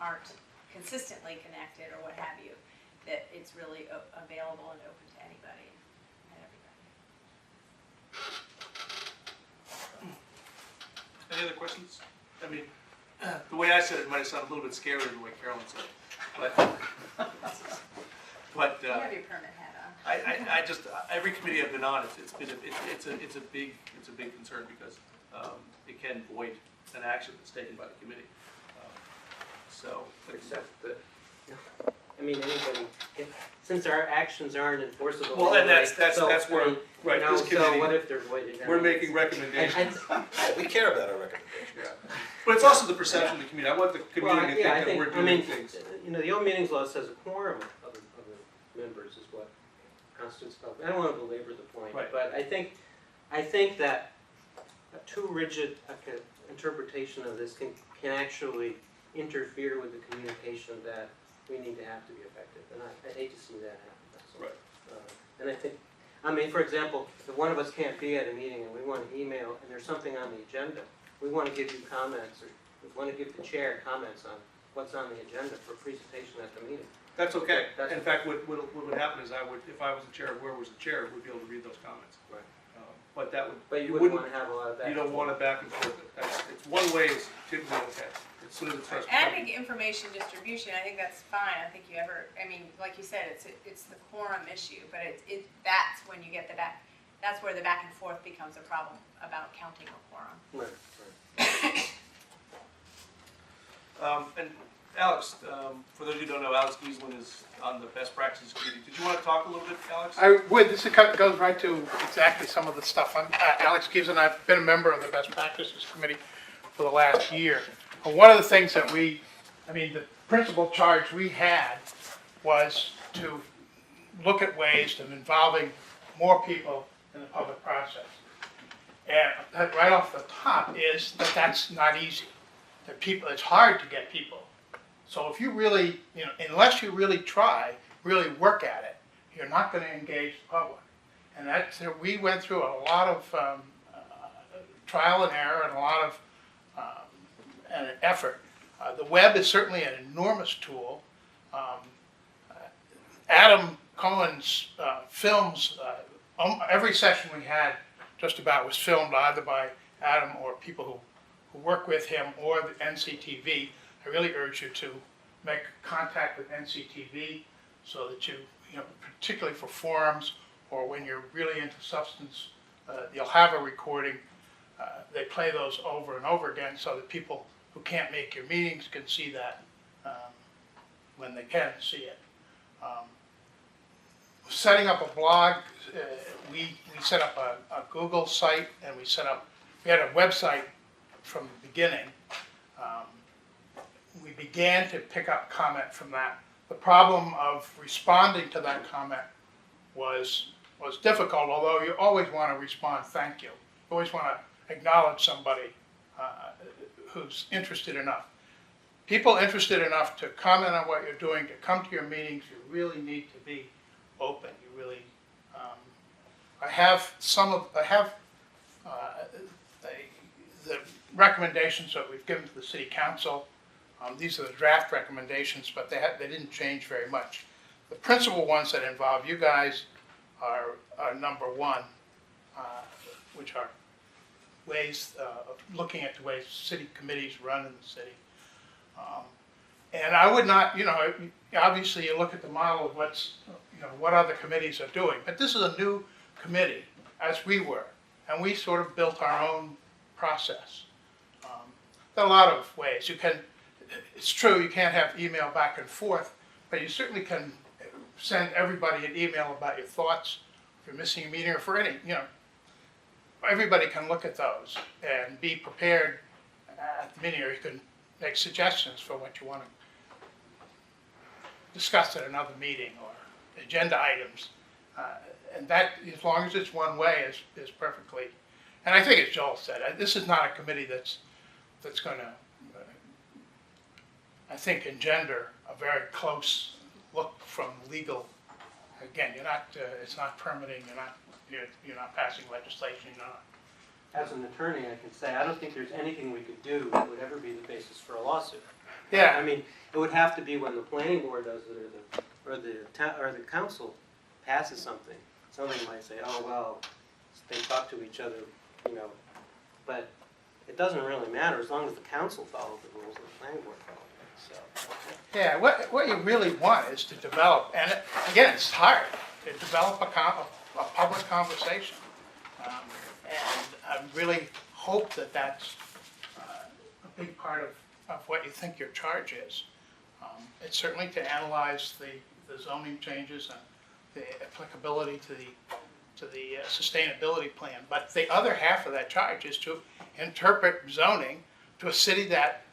B: aren't consistently connected or what have you, that it's really available and open to anybody and everybody.
A: Any other questions? I mean, the way I said it might have sounded a little bit scarier than the way Carolyn said it, but
B: You have your permit hat on.
A: I just, every committee I've been on, it's a big concern because it can void an action that's taken by the committee.
C: Except that, anybody, since our actions aren't enforceable.
A: Well, and
C: anyway,
A: that's where, right, this
C: So
A: committee,
C: what if they're voided?
A: we're making recommendations.
D: We care about our recommendations.
A: Yeah. But it's also the perception of the community. I want the community to think that we're doing things.
C: The open meetings law says a quorum of the members is what constitutes public. I don't want to belabor the point,
A: Right.
C: but I think that a too rigid interpretation of this can actually interfere with the communication that we need to have to be effective, and I hate to see that happen. That's all.
A: Right.
C: And I think, for example, if one of us can't be at a meeting and we want to email and there's something on the agenda, we want to give you comments, or we want to give the chair comments on what's on the agenda for presentation at the meeting.
A: That's okay. In fact, what would happen is if I was the chair, whoever was the chair would be able to read those comments.
C: Right.
A: But that would.
C: But you wouldn't want to have a lot of that.
A: You don't want it back and forth. It's one way is typically okay. As soon as it starts.
B: And I think information distribution, I think that's fine. I think like you said, it's the quorum issue, but that's when you get that's where the back and forth becomes a problem about counting a quorum.
C: Right.
A: And Alex, for those who don't know, Alex Giesland is on the Best Practices Committee. Did you want to talk a little bit, Alex?
J: I would. This goes right to exactly some of the stuff. I'm Alex Gibbs, and I've been a member of the Best Practices Committee for the last year. One of the things that the principal charge we had was to look at ways of involving more people in the public process. And right off the top is that that's not easy. That it's hard to get people. So if you really, unless you really try, really work at it, you're not going to engage the public. And we went through a lot of trial and error and a lot of and effort. The web is certainly an enormous tool. Adam Cohen's films, every session we had just about was filmed either by Adam or people who work with him or the NCTV. I really urge you to make contact with NCTV so that you particularly for forums or when you're really into substance, you'll have a recording. They play those over and over again so that people who can't make your meetings can see that when they can see it. Setting up a blog, we set up a Google site and we had a website from the beginning. We began to pick up comment from that. The problem of responding to that comment was difficult, although you always want to respond, thank you. You always want to acknowledge somebody who's interested enough. People interested enough to comment on what you're doing, to come to your meetings, you really need to be open. You really, the recommendations that we've given to the city council. These are the draft recommendations, but they didn't change very much. The principal ones that involve you guys are number one, which are ways of looking at the ways city committees run in the city. And I would not, obviously you look at the model of what other committees are doing, but this is a new committee, as we were, and we sort of built our own process. There are a lot of ways. It's true you can't have email back and forth, but you certainly can send everybody an email about your thoughts, if you're missing a meeting, or for any, everybody can look at those and be prepared at the meeting, or you can make suggestions for what you want to discuss at another meeting or agenda items. And that, as long as it's one way, is perfectly. And I think as Joel said, this is not a committee that's going to, I think, engender a very close look from legal. Again, it's not permitting. You're not passing legislation. You're not.
C: As an attorney, I can say I don't think there's anything we could do that would ever be the basis for a lawsuit.
J: Yeah.
C: I mean, it would have to be when the planning board does it, or the council passes something. Somebody might say, "Oh well, they talk to each other," But it doesn't really matter as long as the council follows the rules and the planning board follows them. So.
J: Yeah. What you really want is to develop, and again, it's hard to develop a public conversation. And I really hope that that's a big part of what you think your charge is. It's certainly to analyze the zoning changes and the applicability to the sustainability plan. But the other half of that charge is to interpret zoning to a city that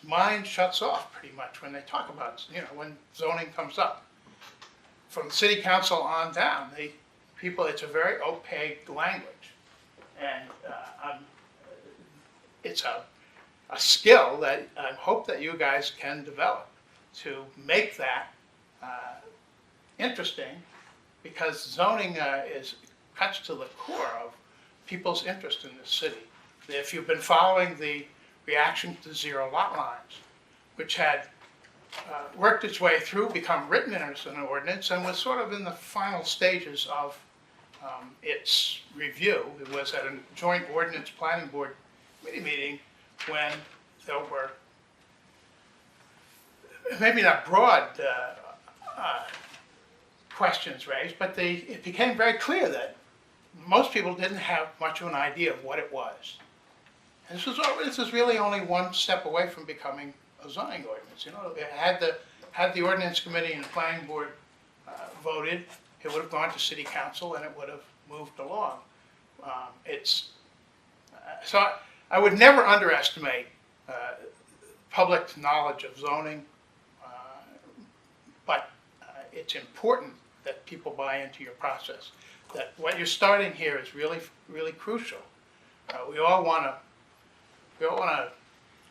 J: mind shuts off pretty much when they talk about, when zoning comes up. From the city council on down, it's a very opaque language. And it's a skill that I hope that you guys can develop to make that interesting, because zoning cuts to the core of people's interest in this city. If you've been following the reaction to zero lot lines, which had worked its way through, become written as an ordinance, and was sort of in the final stages of its review. It was at a joint ordinance planning board committee meeting when there were maybe not broad questions raised, but it became very clear that most people didn't have much of an idea of what it was. And this was really only one step away from becoming a zoning ordinance, you know? Had the ordinance committee and the planning board voted, it would have gone to city council and it would have moved along. So I would never underestimate public knowledge of zoning, but it's important that people buy into your process. That what you're starting here is really, really crucial. We all want to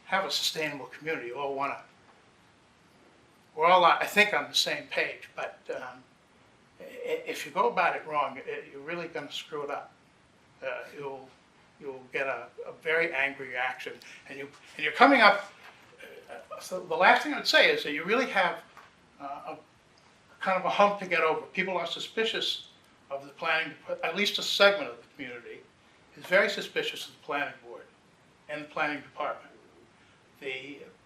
J: have a sustainable community. We're all, I think, on the same page. But if you go about it wrong, you're really going to screw it up. You'll get a very angry reaction, and you're coming up. So the last thing I'd say is that you really have a kind of a hump to get over. People are suspicious of the planning, at least a segment of the community is very suspicious of the planning board and the planning department.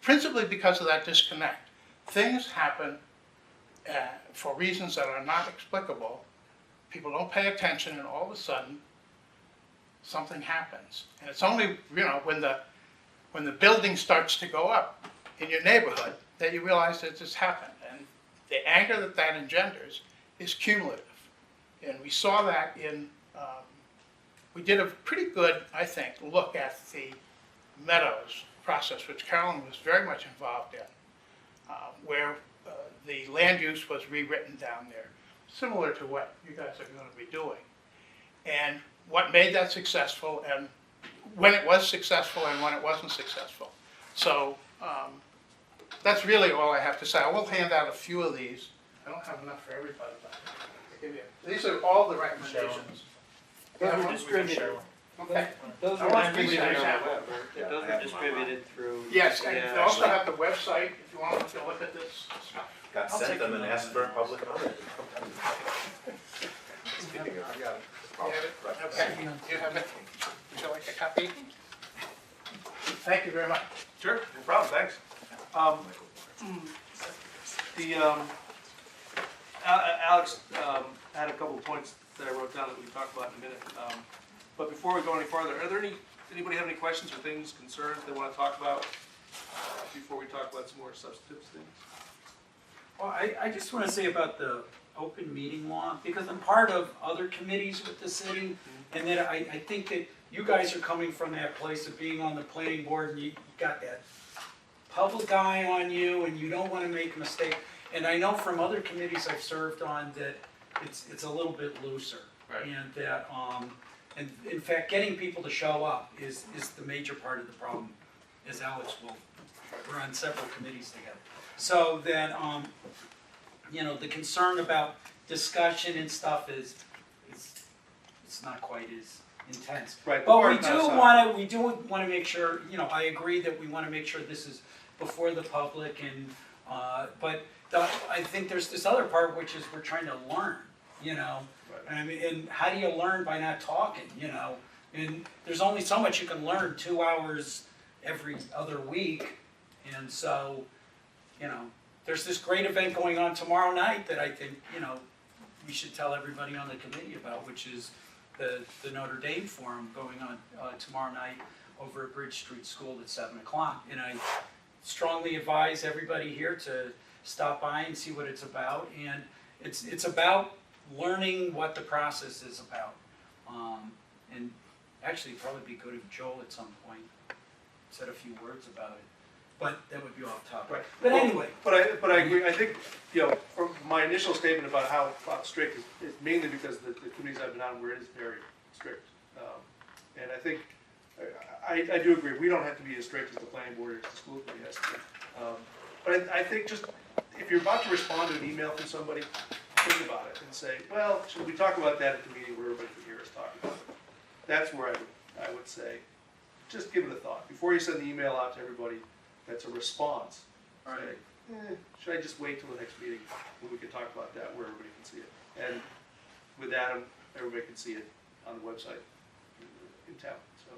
J: Principally because of that disconnect. Things happen for reasons that are not explicable. People don't pay attention, and all of a sudden, something happens. And it's only, when the building starts to go up in your neighborhood that you realize that this happened. And the anger that engenders is cumulative. And we saw that we did a pretty good, I think, look at the Meadows process, which Carolyn was very much involved in, where the land use was rewritten down there, similar to what you guys are going to be doing. And what made that successful, and when it was successful and when it wasn't successful. So that's really all I have to say. I will hand out a few of these. I don't have enough for everybody, but I'll give you. These are all the recommendations.
C: Those are distributed.
J: Okay.
C: Those
J: I
C: are
J: want to
C: distributed
J: research that.
C: Those are distributed through.
J: Yes, and
C: yeah,
J: they also have the website if you want to look at this stuff.
D: Got sent them and asked for a public comment. Speaking of,
J: You have it? Okay, you have it. Would you like a copy? Thank you very much.
A: Sure, no problem, thanks. Alex had a couple of points that I wrote down that we can talk about in a minute. But before we go any farther, are there anybody have any questions or things, concerns they want to talk about before we talk about some more substantive things?
G: Well, I just want to say about the open meeting law, because I'm part of other committees with the city, and that I think that you guys are coming from that place of being on the planning board, and you got that public eye on you, and you don't want to make a mistake. And I know from other committees I've served on that it's a little bit looser.
A: Right.
G: And that, and in fact, getting people to show up is the major part of the problem, as Alex will, we're on several committees together. So that, the concern about discussion and stuff it's not quite as intense.
A: Right.
G: But we do want to make sure, I agree that we want to make sure this is before the public, and but I think there's this other part, which is we're trying to learn,
A: Right.
G: and how do you learn by not talking, and there's only so much you can learn, 2 hours every other week, and so, there's this great event going on tomorrow night that I think, we should tell everybody on the committee about, which is the Notre Dame Forum going on tomorrow night over at Bridge Street School at 7 o'clock. And I strongly advise everybody here to stop by and see what it's about. And it's about learning what the process is about. And actually, it'd probably be good if Joel at some point said a few words about it. But that would be off topic.
A: Right.
G: But
A: Well,
G: anyway.
A: But I agree. I think, from my initial statement about how strict is mainly because the committees I've been on where it is very strict. And I think, I do agree, we don't have to be as strict as the planning board or as the school committee has to be. But I think just, if you're about to respond to an email from somebody, think about it and say, well, should we talk about that at the meeting where everybody can hear us talk about it? That's where I would say, just give it a thought. Before you send the email out to everybody, that's a response. Say, should I just wait till the next meeting when we can talk about that where everybody can see it? And with Adam, everybody can see it on the website in town. So,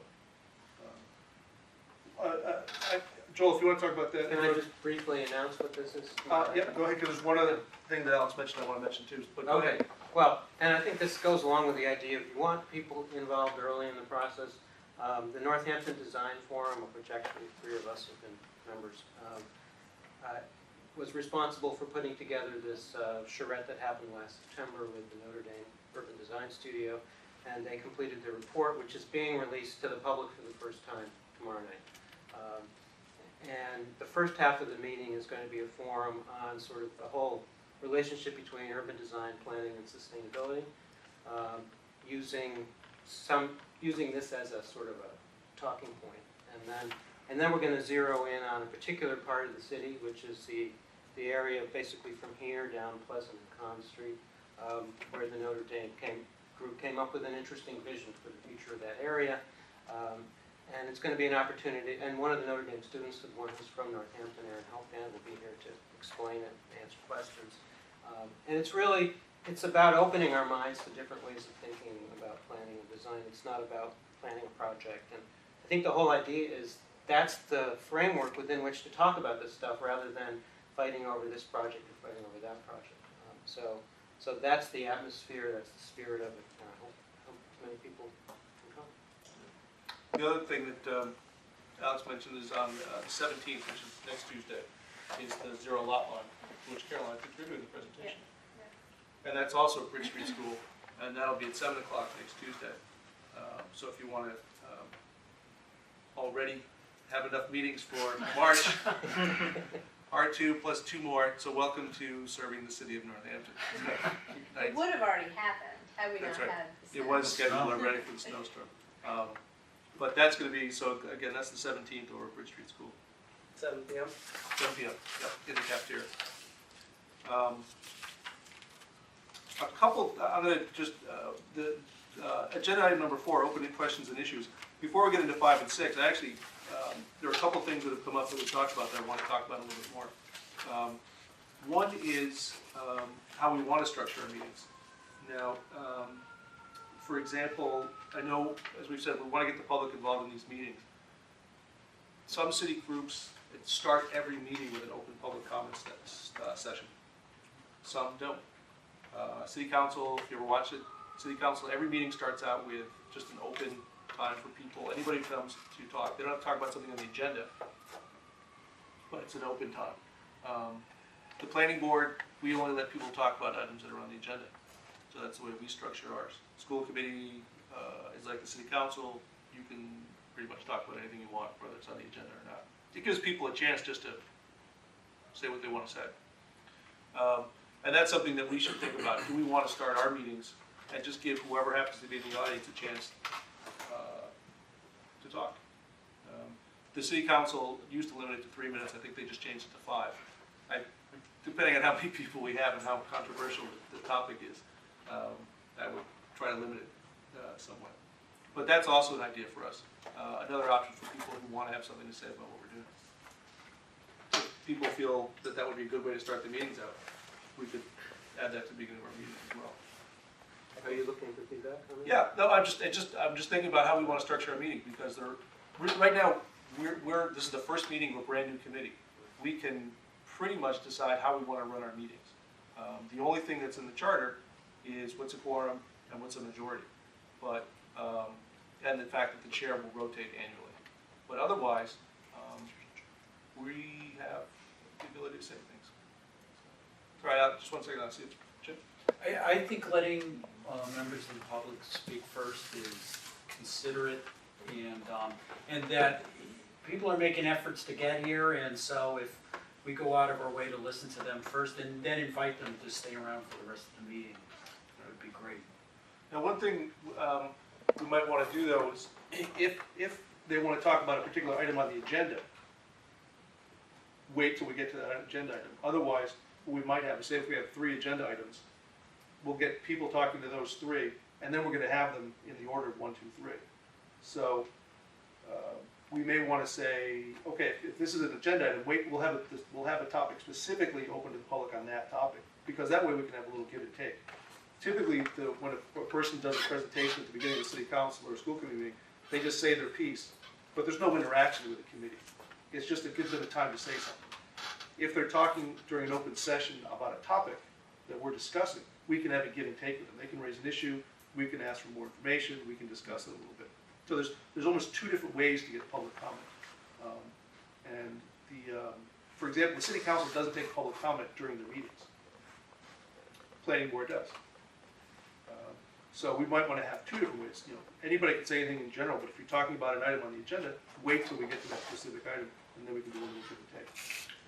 A: Joel, if you want to talk about that.
C: Can I just briefly announce what this is?
A: Yep, go ahead, because there's one other thing that Alex mentioned I want to mention too. But go ahead.
C: Well, and I think this goes along with the idea, if you want people involved early in the process, the Northampton Design Forum, of which actually 3 of us have been members. Was responsible for putting together this charrette that happened last September with the Notre Dame Urban Design Studio, and they completed their report, which is being released to the public for the first time tomorrow night. And the first half of the meeting is going to be a forum on sort of the whole relationship between urban design, planning, and sustainability, using this as a sort of a talking point. And then we're going to zero in on a particular part of the city, which is the area basically from here down Pleasant and Conn Street, where the Notre Dame group came up with an interesting vision for the future of that area. And it's going to be an opportunity, and one of the Notre Dame students, the one who's from Northampton, Aaron Helpman, will be here to explain it and answer questions. And it's about opening our minds to different ways of thinking about planning and design. It's not about planning a project. And I think the whole idea is that's the framework within which to talk about this stuff, rather than fighting over this project or fighting over that project. So that's the atmosphere, that's the spirit of it, and I hope as many people can come.
A: The other thing that Alex mentioned is on the 17th, which is next Tuesday, is the Zero Lot Line, which Caroline, I think you're doing the presentation. Yeah. And that's also at Bridge Street School, and that'll be at 7 o'clock next Tuesday. So if you want to already have enough meetings for March, R2 plus 2 more, so welcome to serving the city of Northampton.
B: It would have already happened had we not
A: That's right.
B: had the
A: It was scheduled already for the snowstorm. But that's going to be, so again, that's the 17th over at Bridge Street School.
I: 7 p.m.
A: 7 p.m., yep, in the cafeteria. A couple, I'm going to just, agenda item number 4, opening questions and issues. Before we get into 5 and 6, I actually, there are a couple things that have come up that we've talked about that I want to talk about a little bit more. One is how we want to structure our meetings. Now, for example, I know, as we've said, we want to get the public involved in these meetings. Some city groups start every meeting with an open public comment session. Some don't. City Council, if you ever watch it, City Council, every meeting starts out with just an open time for people. Anybody who comes to talk, they don't have to talk about something on the agenda, but it's an open time. The planning board, we only let people talk about items that are on the agenda. So that's the way we structure ours. School committee is like the city council. You can pretty much talk about anything you want, whether it's on the agenda or not. It gives people a chance just to say what they want to say. And that's something that we should think about. Do we want to start our meetings and just give whoever happens to be in the audience a chance to talk? The city council used to limit it to 3 minutes. I think they just changed it to 5. Depending on how many people we have and how controversial the topic is, I would try to limit it somewhat. But that's also an idea for us. Another option for people who want to have something to say about what we're doing. If people feel that that would be a good way to start the meetings out, we could add that to the beginning of our meeting as well.
C: Are you looking for feedback on it?
A: Yeah, no, I'm just thinking about how we want to structure our meeting, because right now this is the first meeting of a brand new committee. We can pretty much decide how we want to run our meetings. The only thing that's in the charter is what's a quorum and what's a majority, but and the fact that the chair will rotate annually. But otherwise, we have the ability to say things. All right, just 1 second, I'll see it. Chip?
G: I think letting members of the public speak first is considerate, and that people are making efforts to get here, and so if we go out of our way to listen to them first and then invite them to stay around for the rest of the meeting, that would be great.
A: Now, one thing we might want to do, though, is if they want to talk about a particular item on the agenda, wait till we get to that agenda item. Otherwise, what we might have is, say if we have 3 agenda items, we'll get people talking to those 3, and then we're going to have them in the order of 1, 2, 3. So we may want to say, okay, if this is an agenda item, wait, we'll have a topic specifically open to the public on that topic, because that way we can have a little give and take. Typically, when a person does a presentation at the beginning of the city council or a school committee meeting, they just say their piece, but there's no interaction with the committee. It's just it gives them a time to say something. If they're talking during an open session about a topic that we're discussing, we can have a give and take with them. They can raise an issue, we can ask for more information, we can discuss it a little bit. So there's almost 2 different ways to get public comment. And for example, the city council doesn't take public comment during their meetings. Planning board does. So we might want to have two different ways, you know, anybody can say anything in general, but if you're talking about an item on the agenda, wait till we get to that specific item, and then we can do a little give and take.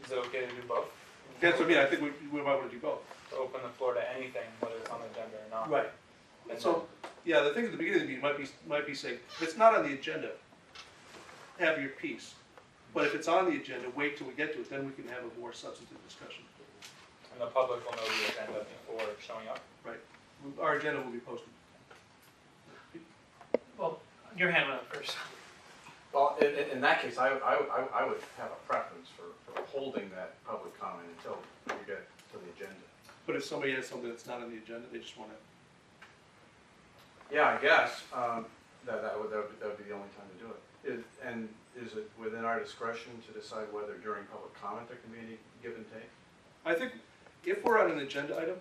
H: Is it okay to do both?
A: That's what I mean, I think we might want to do both.
H: To open the floor to anything, whether it's on the agenda or not.
A: Right.
H: And
A: So, yeah, the thing at the beginning of the meeting might be saying, if it's not on the agenda, have your piece. But if it's on the agenda, wait till we get to it, then we can have a more substantive discussion.
H: And the public will know the agenda before showing up.
A: Right. Our agenda will be posted.
F: Well, your hand went up first.
E: Well, in that case, I would have a preference for holding that public comment until we get to the agenda.
A: But if somebody has something that's not on the agenda, they just want to.
E: Yeah, I guess, that would be the only time to do it. Is it within our discretion to decide whether during public comment there can be any give and take?
A: I think if we're on an agenda item,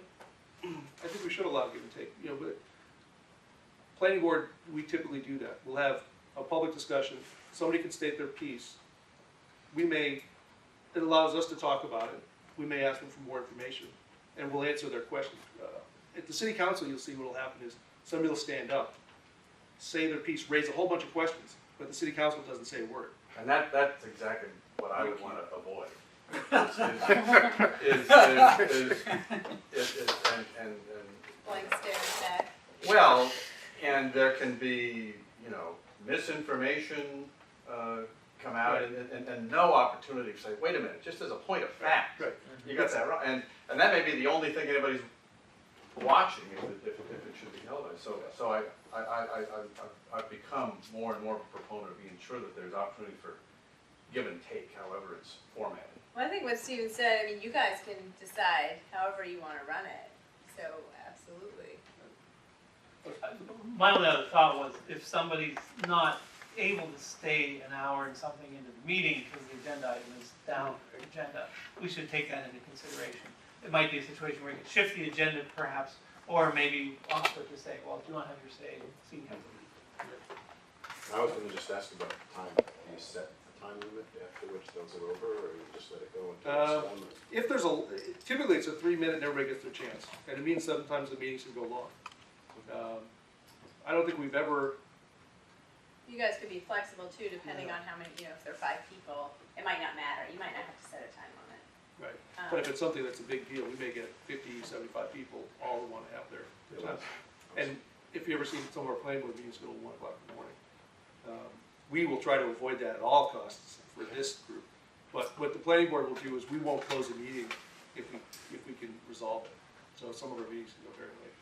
A: I think we should allow give and take, you know, but planning board, we typically do that. We'll have a public discussion, somebody can state their piece. It allows us to talk about it. We may ask them for more information, and we'll answer their questions. At the city council, you'll see what will happen is somebody will stand up, say their piece, raise a whole bunch of questions, but the city council doesn't say a word.
E: And that's exactly what I would want to avoid.
B: Blank stares back.
E: Well, and there can be, you know, misinformation come out and no opportunity to say, wait a minute, just as a point of fact,
A: Right.
E: you got that wrong. And that may be the only thing anybody's watching if it should be televised. So I've become more and more of a proponent of being sure that there's opportunity for give and take, however it's formatted.
B: Well, I think what Steven said, I mean, you guys can decide however you want to run it, so absolutely.
F: My only other thought was if somebody's not able to stay an hour and something into the meeting because the agenda item is down for agenda, we should take that into consideration. It might be a situation where you could shift the agenda perhaps, or maybe offer to say, well, if you want to have your say, see you.
D: I was gonna just ask about the time. Do you set a time limit after which those are over, or you just let it go until it's done?
A: If there's typically it's a 3-minute and everybody gets their chance, and it means sometimes the meetings can go long. I don't think we've ever,
B: You guys could be flexible too, depending on how many, you know, if there are 5 people, it might not matter, you might not have to set a time on it.
A: right, but if it's something that's a big deal, we may get 50, 75 people all who want to have their time. And if you ever seen some of our planning board meetings go to 1 o'clock in the morning, we will try to avoid that at all costs for this group. But what the planning board will do is we won't close the meeting if we can resolve it. So some of our meetings can go very late.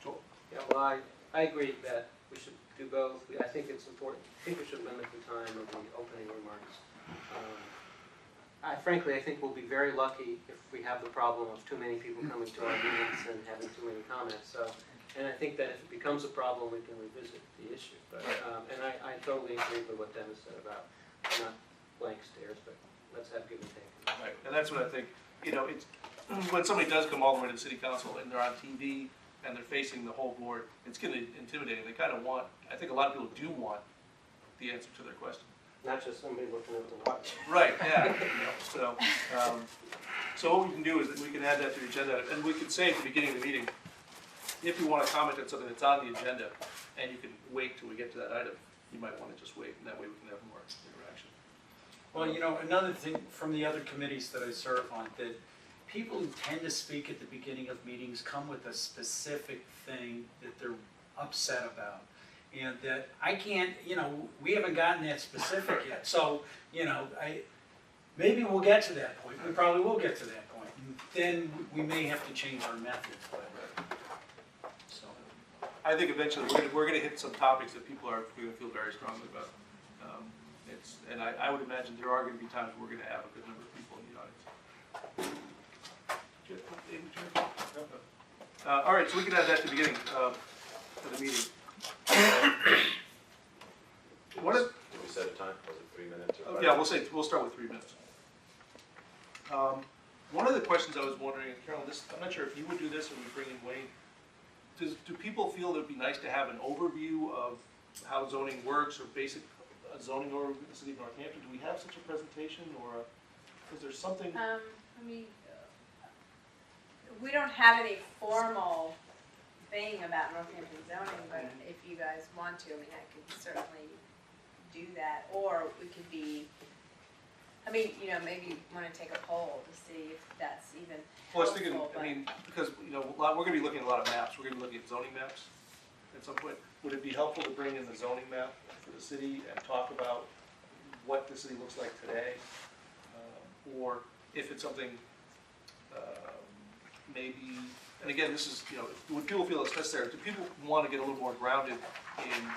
A: Joel?
C: Yeah, well, I agree that we should do both. I think it's important. I think we should limit the time of the opening remarks. Frankly, I think we'll be very lucky if we have the problem of too many people coming to our meetings and having too many comments. So, and I think that if it becomes a problem, we can revisit the issue. But, and I totally agree with what Dennis said about not blank stares, but let's have give and take.
A: Right, and that's what I think, you know, it's, when somebody does come all the way to the city council and they're on TV and they're facing the whole board, it's gonna intimidate. They kind of want, I think a lot of people do want the answer to their question.
C: Not just somebody looking at the watch.
A: Right, yeah, you know, so what we can do is that we can add that to the agenda, and we can say at the beginning of the meeting, if you want to comment on something that's on the agenda, and you can wait till we get to that item, you might want to just wait, and that way we can have more interaction.
G: Well, you know, another thing from the other committees that I serve on, that people who tend to speak at the beginning of meetings come with a specific thing that they're upset about. And that I can't, you know, we haven't gotten that specific yet. So, you know, maybe we'll get to that point. We probably will get to that point. And then we may have to change our methods. But, so.
A: I think eventually we're going to hit some topics that people are going to feel very strongly about. And I would imagine there are going to be times where we're going to have a good number of people in the audience. All right, so we can add that to the beginning of the meeting. What is?
D: Did we set a time? Was it 3 minutes or 5?
A: Yeah, we'll start with 3 minutes. One of the questions I was wondering, and Carolyn, I'm not sure if you would do this or we bring in Wayne. Do people feel it would be nice to have an overview of how zoning works or basic a zoning order of the city of Northampton? Do we have such a presentation, or is there something?
B: We don't have any formal thing about Northampton zoning, but if you guys want to, I mean, I could certainly do that, or we could be, I mean, you know, maybe you wanna take a poll to see if that's even
A: Well, I was thinking,
B: helpful,
A: I
B: but-
A: mean, because, you know, we're gonna be looking at a lot of maps, we're gonna be looking at zoning maps at some point. Would it be helpful to bring in the zoning map for the city and talk about what the city looks like today? Or if it's something, maybe, and again, this is, you know, would people feel it's necessary? Do people want to get a little more grounded in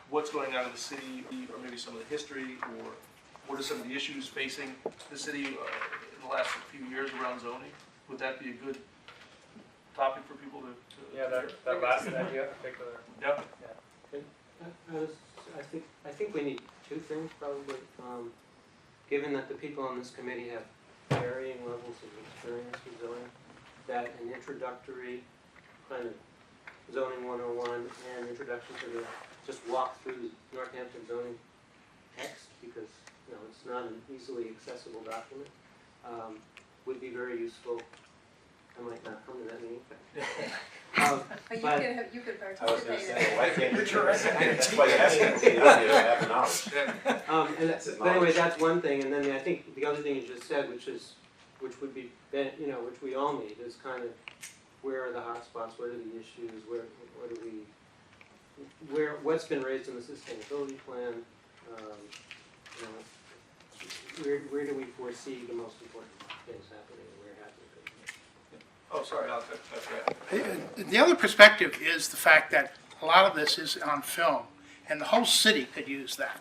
A: what's going on in the city, or maybe some of the history, or what are some of the issues facing the city in the last few years around zoning? Would that be a good topic for people to?
H: Yeah, that last idea in particular.
A: Yep.
C: I think we need two things probably. Given that the people on this committee have varying levels of experience with zoning, that an introductory kind of zoning 101 and introduction to the, just walk through the Northampton zoning text, because, you know, it's not an easily accessible document, would be very useful. I might not come to that meeting.
B: But you could
D: I was gonna
B: participate in
D: say,
B: it.
D: why can't you? That's why you asked me, you don't need to have knowledge.
C: But anyway, that's one thing, and then I think the other thing you just said, which would be, you know, which we all need, is kind of where are the hot spots, what are the issues, what's been raised in the sustainability plan, you know, where do we foresee the most important things happening, and where hasn't been?
A: Oh, sorry, Alex, that's right.
J: The other perspective is the fact that a lot of this is on film, and the whole city could use that.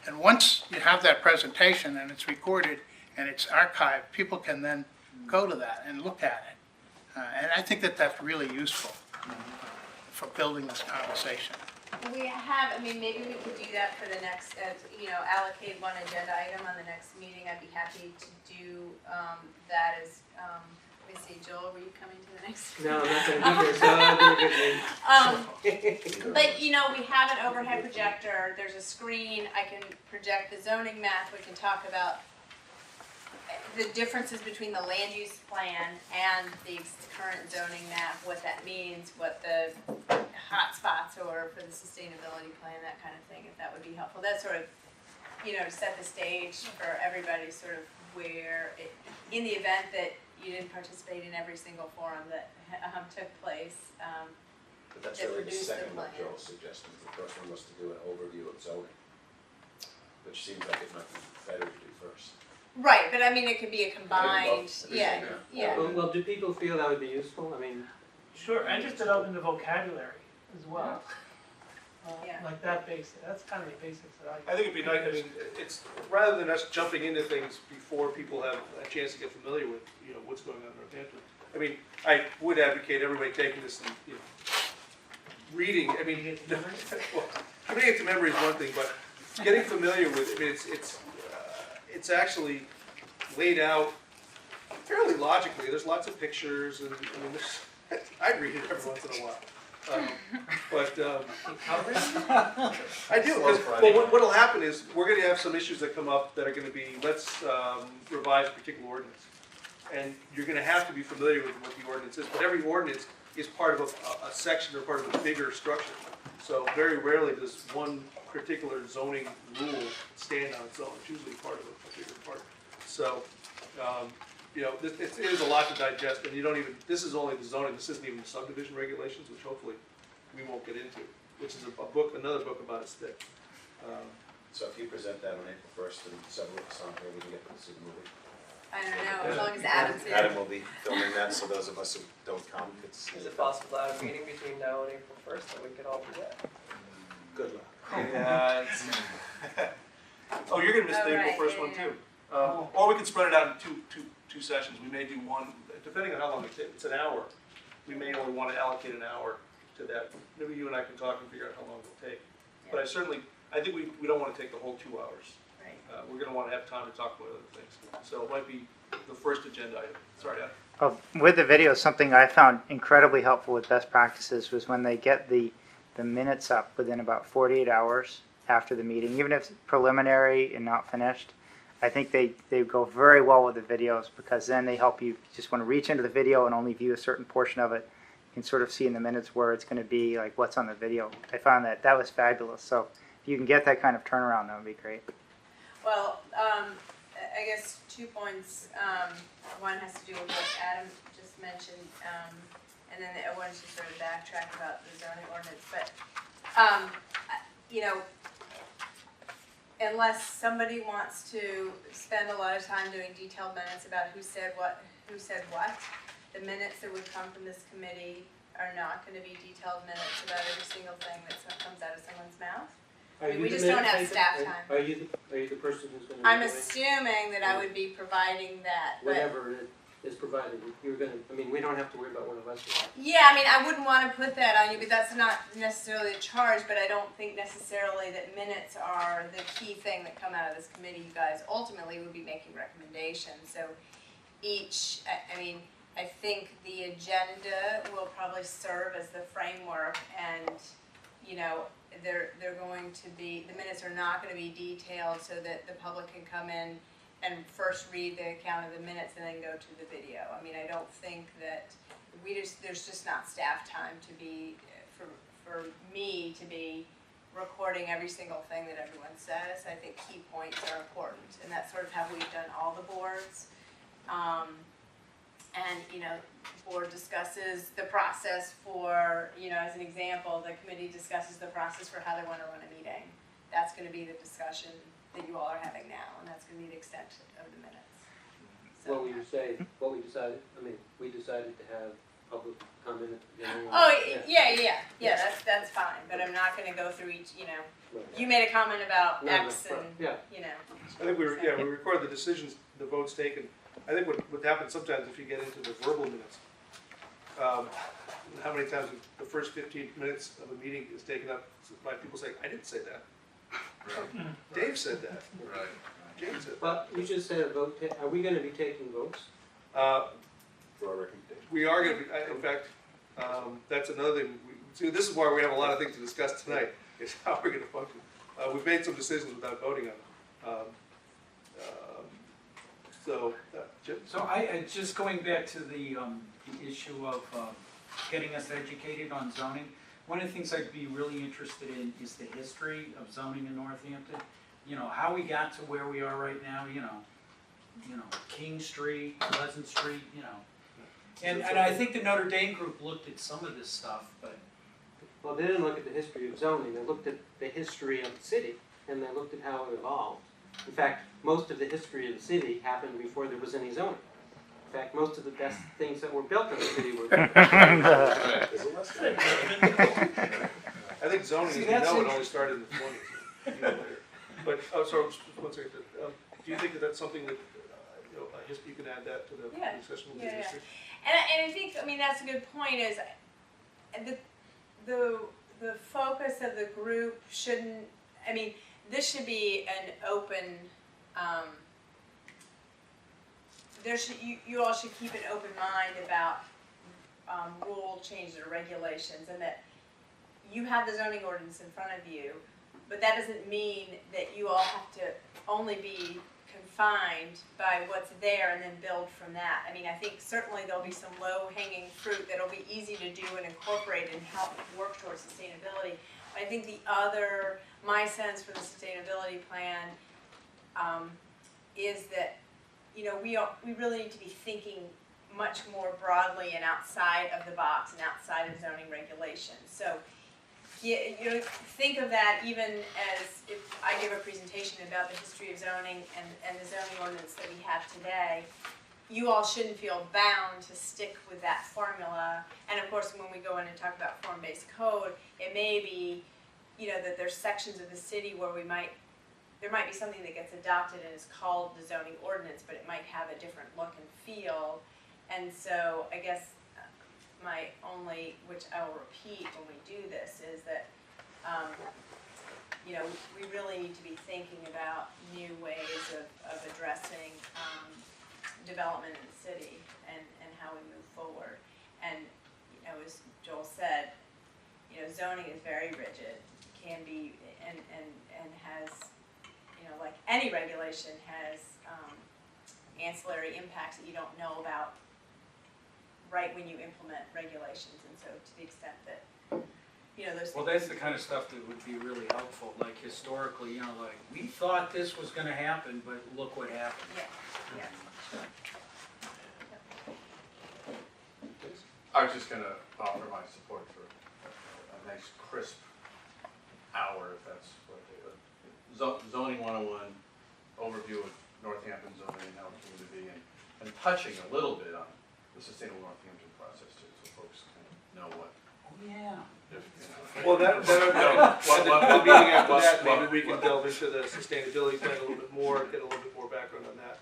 J: And once you have that presentation and it's recorded and it's archived, people can then go to that and look at it. And I think that that's really useful for building this conversation.
B: We have, I mean, maybe we could do that for the next, you know, allocate one agenda item on the next meeting. I'd be happy to do that as, let me see, Joel, were you coming to the next?
C: No, I'm not going to be here, so I'll be a good name.
B: But, you know, we have an overhead projector, there's a screen, I can project the zoning map, we can talk about the differences between the land use plan and the current zoning map, what that means, what the hot spots are for the sustainability plan, that kind of thing, if that would be helpful. That sort of, you know, to set the stage for everybody, sort of where, in the event that you didn't participate in every single forum that took place,
D: But that's
B: that
D: really the
B: produced the
D: second one
B: plan.
D: Joel's suggesting. The first one was to do an overview of zoning, which seems like it might be better to do first.
B: Right, but I mean, it could be a combined,
D: both.
B: yeah, yeah.
C: Well, do people feel that would be useful? I mean,
F: Sure, and just developing the vocabulary as well.
B: Yeah.
F: Like that basic, that's kind of the basics that
A: I think it'd be nice, I mean, it's, rather than us jumping into things before people have a chance to get familiar with, you know, what's going on in Northampton. I mean, I would advocate everybody taking this and, you know, reading, I mean, well, committing it to memory is one thing, but getting familiar with it, I mean, it's actually laid out fairly logically. There's lots of pictures, and I mean, I read it every once in a while. I do, because, well, what'll happen is, we're gonna have some issues that come up that are gonna be, let's revise a particular ordinance. And you're gonna have to be familiar with what the ordinance is, but every ordinance is part of a section or part of a bigger structure. So very rarely does one particular zoning rule stand on its own. It's usually part of a bigger part. So, you know, it is a lot to digest, and you don't even, this is only the zoning, this isn't even the subdivision regulations, which hopefully we won't get into, which is another book about a stick.
D: So if you present that on April 1st and several of us on here, we can get to see the movie.
B: I don't know, as long as Adam's here.
D: Adam will be filming that, so those of us who don't come get to see
I: Is it possible to have a meeting between now and April 1st that we could all be at?
D: Good luck.
A: Yeah, oh, you're gonna miss the
B: Oh,
A: April
B: right,
A: 1st
B: yeah,
A: one
B: yeah.
A: too. Or we can spread it out in two sessions. We may do one, depending on how long it takes. It's an hour. We may only want to allocate an hour to that. Maybe you and I can talk and figure out how long it'll take. But I think we don't want to take the whole 2 hours.
B: Right.
A: We're gonna want to have time to talk about other things. So it might be the first agenda item. Sorry, Adam.
K: With the video, something I found incredibly helpful with best practices was when they get the minutes up within about 48 hours after the meeting, even if it's preliminary and not finished. I think they go very well with the videos because then they help you just want to reach into the video and only view a certain portion of it. You can sort of see in the minutes where it's going to be, like what's on the video. I found that was fabulous. So if you can get that kind of turnaround, that would be great.
B: Well, I guess 2 points. One has to do with what Adam just mentioned, and then I wanted to sort of backtrack about the zoning ordinance. But, you know, unless somebody wants to spend a lot of time doing detailed minutes about who said what, the minutes that would come from this committee are not going to be detailed minutes about every single thing that comes out of someone's mouth. I mean, we just don't have staff time.
C: Are you the person who's going to?
B: I'm assuming that I would be providing that, but.
C: Whatever it is provided, you're going to, I mean, we don't have to worry about one of us.
B: Yeah, I mean, I wouldn't want to put that on you, but that's not necessarily a charge, but I don't think necessarily that minutes are the key thing that come out of this committee. You guys ultimately would be making recommendations, so each, I think the agenda will probably serve as the framework, and, you know, they're going to be, the minutes are not going to be detailed so that the public can come in and first read the account of the minutes and then go to the video. I mean, I don't think that there's just not staff time to be, for me to be recording every single thing that everyone says. I think key points are important, and that's sort of how we've done all the boards. And, you know, the board discusses the process for, you know, as an example, the committee discusses the process for how they want to run a meeting. That's going to be the discussion that you all are having now, and that's going to be the extent of the minutes. So,
C: What we decided, we decided to have public comment at the beginning.
B: oh, yeah, that's fine, but I'm not going to go through each, you know,
C: Right.
B: you made a comment about
C: No,
B: X
C: right,
B: and,
C: yeah.
B: you know.
A: I think we record the decisions, the votes taken. I think what happens sometimes if you get into the verbal minutes, how many times the first 15 minutes of a meeting is taken up by people saying, I didn't say that. Dave said that.
E: Right.
A: James said that.
C: But you just said a vote, are we going to be taking votes?
D: For our recommendation.
A: We are going to be, in fact, that's another thing. See, this is why we have a lot of things to discuss tonight, is how we're going to function. We've made some decisions without voting on them. Jim?
G: So I just going back to the issue of getting us educated on zoning. One of the things I'd be really interested in is the history of zoning in Northampton. You know, how we got to where we are right now, you know, King Street, Pleasant Street, you know. And I think the Notre Dame group looked at some of this stuff, but.
C: Well, they didn't look at the history of zoning, they looked at the history of the city, and they looked at how it evolved. In fact, most of the history of the city happened before there was any zoning. In fact, most of the best things that were built in the city were.
A: I think zoning, as you know, it only started in the 20s. But, sorry, one second. Do you think that that's something that, you can add that to the discussion with the history?
B: And I think, that's a good point, is the focus of the group shouldn't, this should be an open, you all should keep an open mind about rule changes or regulations, and that you have the zoning ordinance in front of you, but that doesn't mean that you all have to only be confined by what's there and then build from that. I think certainly there'll be some low-hanging fruit that'll be easy to do and incorporate and help work towards sustainability. I think my sense for the sustainability plan is that, we really need to be thinking much more broadly and outside of the box and outside of zoning regulations. So, think of that even as if I give a presentation about the history of zoning and the zoning ordinance that we have today, you all shouldn't feel bound to stick with that formula. And of course, when we go in and talk about form-based code, it may be, that there's sections of the city where there might be something that gets adopted and is called the zoning ordinance, but it might have a different look and feel. And so I guess my only, which I will repeat when we do this, is that, we really need to be thinking about new ways of addressing development in the city and how we move forward. And, as Joel said, zoning is very rigid. You can be, and has, you know, like any regulation has ancillary impacts that you don't know about right when you implement regulations, and so to the extent that, you know, those
G: Well,
B: things.
G: that's the kind of stuff that would be really helpful, like historically, you know, like, we thought this was gonna happen, but look what happened.
B: Yeah, yeah.
E: I was just gonna offer my support for a nice crisp hour, if that's what they would. Zoning 101, overview of Northampton zoning and how it came to be, and touching a little bit on the Sustainable Northampton process too, so folks kind of know what,
G: Oh, yeah.
E: if, you know.
A: Well, the meeting after that, maybe we can delve into the sustainability plan a little bit more, get a little bit more background on that.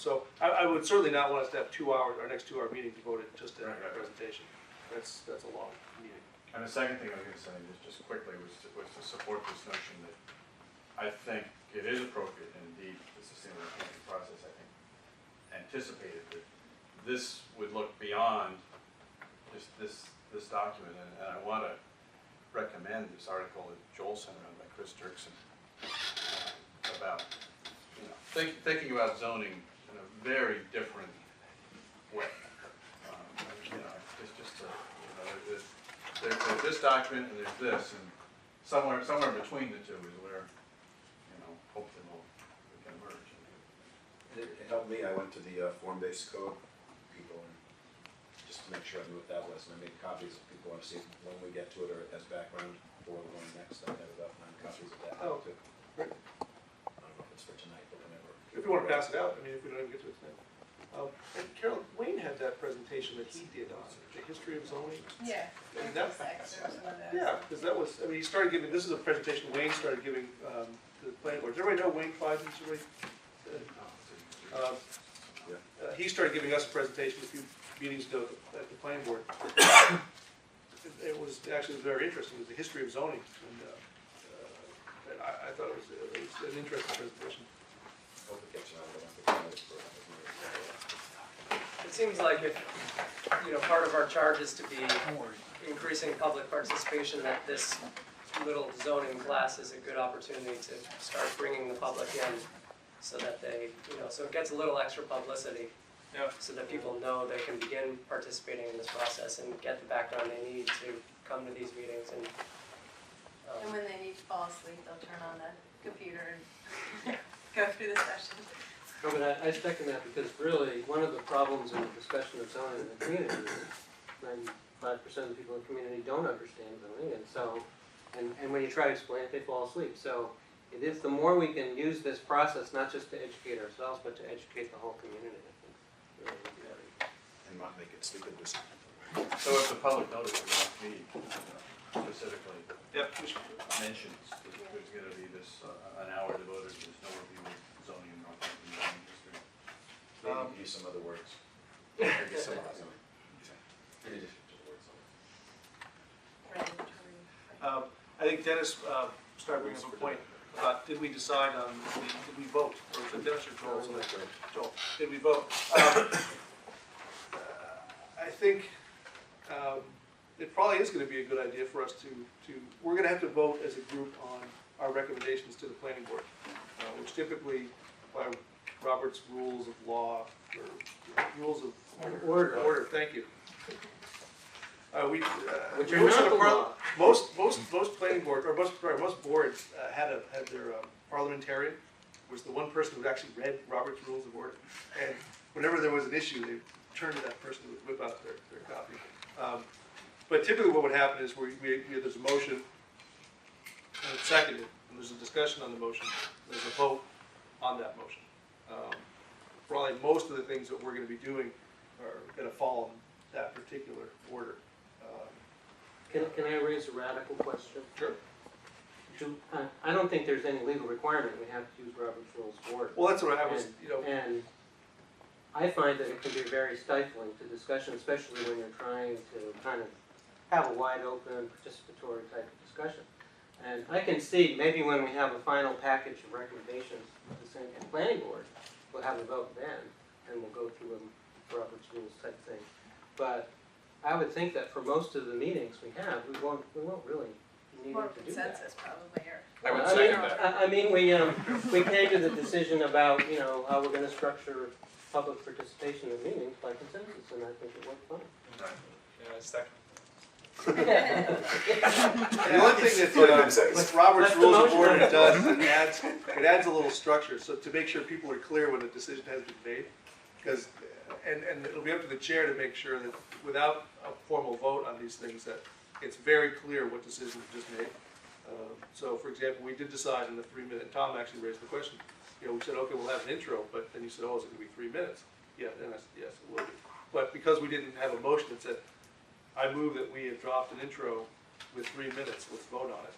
A: So I would certainly not want us to have 2 hours, our next 2 hour meeting devoted just to that presentation. That's a long meeting.
E: And the second thing I was gonna say, just quickly, was to support this notion that I think it is appropriate, and indeed, the Sustainable Northampton process, I think, anticipated that this would look beyond just this document, and I wanna recommend this article that Joel sent around by Chris Dirksen, about, you know, thinking about zoning in a very different way. You know, it's just a, you know, there's this document and there's this, and somewhere between the two is where, you know, hopefully we can merge.
D: It helped me, I went to the form-based code people, and just to make sure I knew what that was, and I made copies if people want to see it when we get to it, or as background for the one next, I have about 9 copies of that now too.
A: Great.
D: I don't know if it's for tonight, but whenever.
A: If you want to pass it out, I mean, if we don't even get to it tonight. And Carol, Wayne had that presentation that he did on the history of zoning.
B: Yeah.
A: And that-
B: There was one of those.
A: Yeah, because that was, I mean, he started giving, this is a presentation Wayne started giving to the planning board. Does everybody know Wayne Fiden? He started giving us a presentation a few meetings ago at the planning board. It was actually very interesting. It was the history of zoning, and I thought it was an interesting presentation.
D: Hope it gets around, but I don't think it's
I: It seems like if, you know, part of our charge is to be increasing public participation, that this little zoning class is a good opportunity to start bringing the public in so that they, you know, so it gets a little extra publicity.
A: Yeah.
I: So that people know they can begin participating in this process and get the background they need to come to these meetings and.
B: And when they need to fall asleep, they'll turn on the computer and go through the session.
C: No, but I second that, because really, one of the problems in the discussion of zoning in the community is 95% of the people in the community don't understand zoning, and so, and when you try to explain it, they fall asleep. So it is, the more we can use this process, not just to educate ourselves, but to educate the whole community, I think. Really important.
D: and not make it sleep inducing.
E: So if the public notice of the meeting specifically
A: Yep. we should-
E: mentions that there's gonna be this, an hour devoted to this overview of zoning in Northampton zoning history.
D: Maybe use some other words. Maybe some other, in addition to the words.
B: Regulatory.
A: I think Dennis started bringing up a point about, did we decide on, did we vote? Or was it Dennis or Joel? Joel, did we vote? I think it probably is going to be a good idea for us to, we're going to have to vote as a group on our recommendations to the planning board, which typically, by Robert's rules of law, or rules of order, thank you.
C: Which are not the law.
A: Most planning board, or most boards had their parliamentarian, was the one person who actually read Robert's Rules of Order. And whenever there was an issue, they turned to that person who would whip out their copy. But typically what would happen is there's a motion, and it's seconded, and there's a discussion on the motion, there's a vote on that motion. Probably most of the things that we're going to be doing are going to fall in that particular order.
C: Can I raise a radical question?
A: Sure.
C: I don't think there's any legal requirement we have to use Robert's Rules of Order.
A: Well, that's what I was, you know.
C: And I find that it can be very stifling to discussion, especially when you're trying to kind of have a wide open, participatory type of discussion. And I can see, maybe when we have a final package of recommendations to the Same Planning Board, we'll have a vote then, and we'll go through a Robert's Rules type thing. But I would think that for most of the meetings we have, we won't really
B: More
C: needing to do that.
B: consensus probably, or.
E: I would
C: I mean,
E: second that.
C: I mean, we came to the decision about, you know, how we're gonna structure public participation in meetings by consensus, and I think it worked fine.
H: Yeah, second.
A: The only thing that,
D: That's
A: Robert's
C: the
A: Rules of
C: motion.
A: Order does, it adds a little structure, so to make sure people are clear when a decision has been made. Because, and it'll be up to the chair to make sure that without a formal vote on these things, that it's very clear what decisions were just made. So for example, we did decide in the 3-minute, and Tom actually raised the question, you know, we said, okay, we'll have an intro, but then you said, oh, is it gonna be 3 minutes? Yeah, then I said, yes, it will be. But because we didn't have a motion that said, I move that we have dropped an intro with 3 minutes, let's vote on it.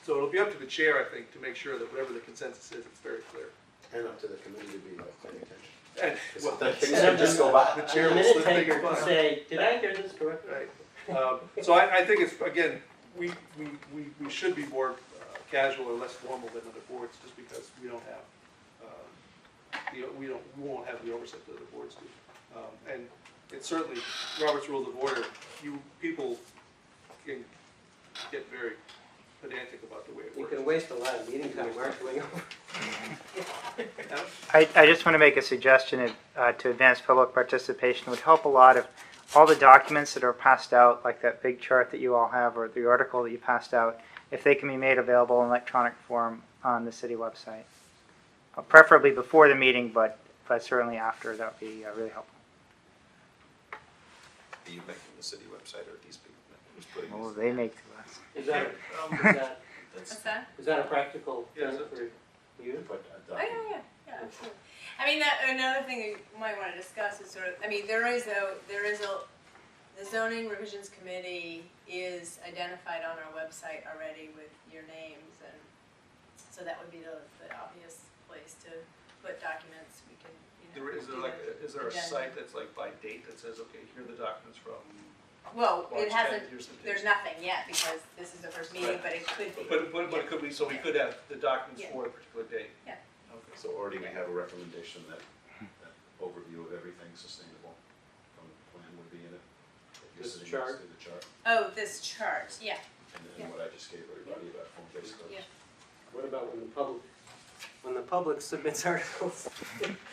A: So it'll be up to the chair, I think, to make sure that whatever the consensus is, it's very clear.
D: And up to the committee to be paying attention.
A: And, well,
D: Things can just go by.
A: the
C: And
A: chair
C: the
A: will
C: minute
A: slip things
C: taker can
A: by.
C: say, did I hear this correctly?
A: Right. So I think it's, again, we should be more casual or less formal than other boards, just because we don't have, we won't have the oversight that other boards do. And it's certainly, Robert's Rules of Order, you people can get very pedantic about the way it
C: You
A: works.
C: can waste a lot of meeting time arguing over.
K: I just want to make a suggestion to advance public participation. It would help a lot if all the documents that are passed out, like that big chart that you all have or the article that you passed out, if they can be made available in electronic form on the city website. Preferably before the meeting, but certainly after, that would be really helpful.
D: Are you making the city website or these people? Who's putting
K: Well,
D: these?
K: they make to us.
C: Is that,
B: What's that?
C: is that a practical
A: Yeah,
C: thing
A: is it?
C: for you?
D: Put a
B: Oh,
D: document.
B: yeah, absolutely. I mean, another thing we might wanna discuss is sort of, I mean, the zoning revisions committee is identified on our website already with your names, and so that would be the obvious place to put documents. We can, you know.
A: Is there a
B: agenda.
A: site that's like by date that says, okay, here are the documents from
B: Well,
A: March
B: it hasn't,
A: 10th, here's the date?
B: there's nothing yet, because this is the first meeting, but it could be.
A: But it could be, so we could have the documents
B: Yeah.
A: for a particular date?
B: Yeah.
A: Okay.
D: So already we have a recommendation that overview of everything sustainable from the plan would be in it. If you're
C: This
D: sitting
C: chart?
D: next to the chart,
B: Oh, this chart, yeah.
D: and
B: Yeah.
D: then what I just gave everybody about home-based codes.
B: Yeah.
C: What about when the public submits articles?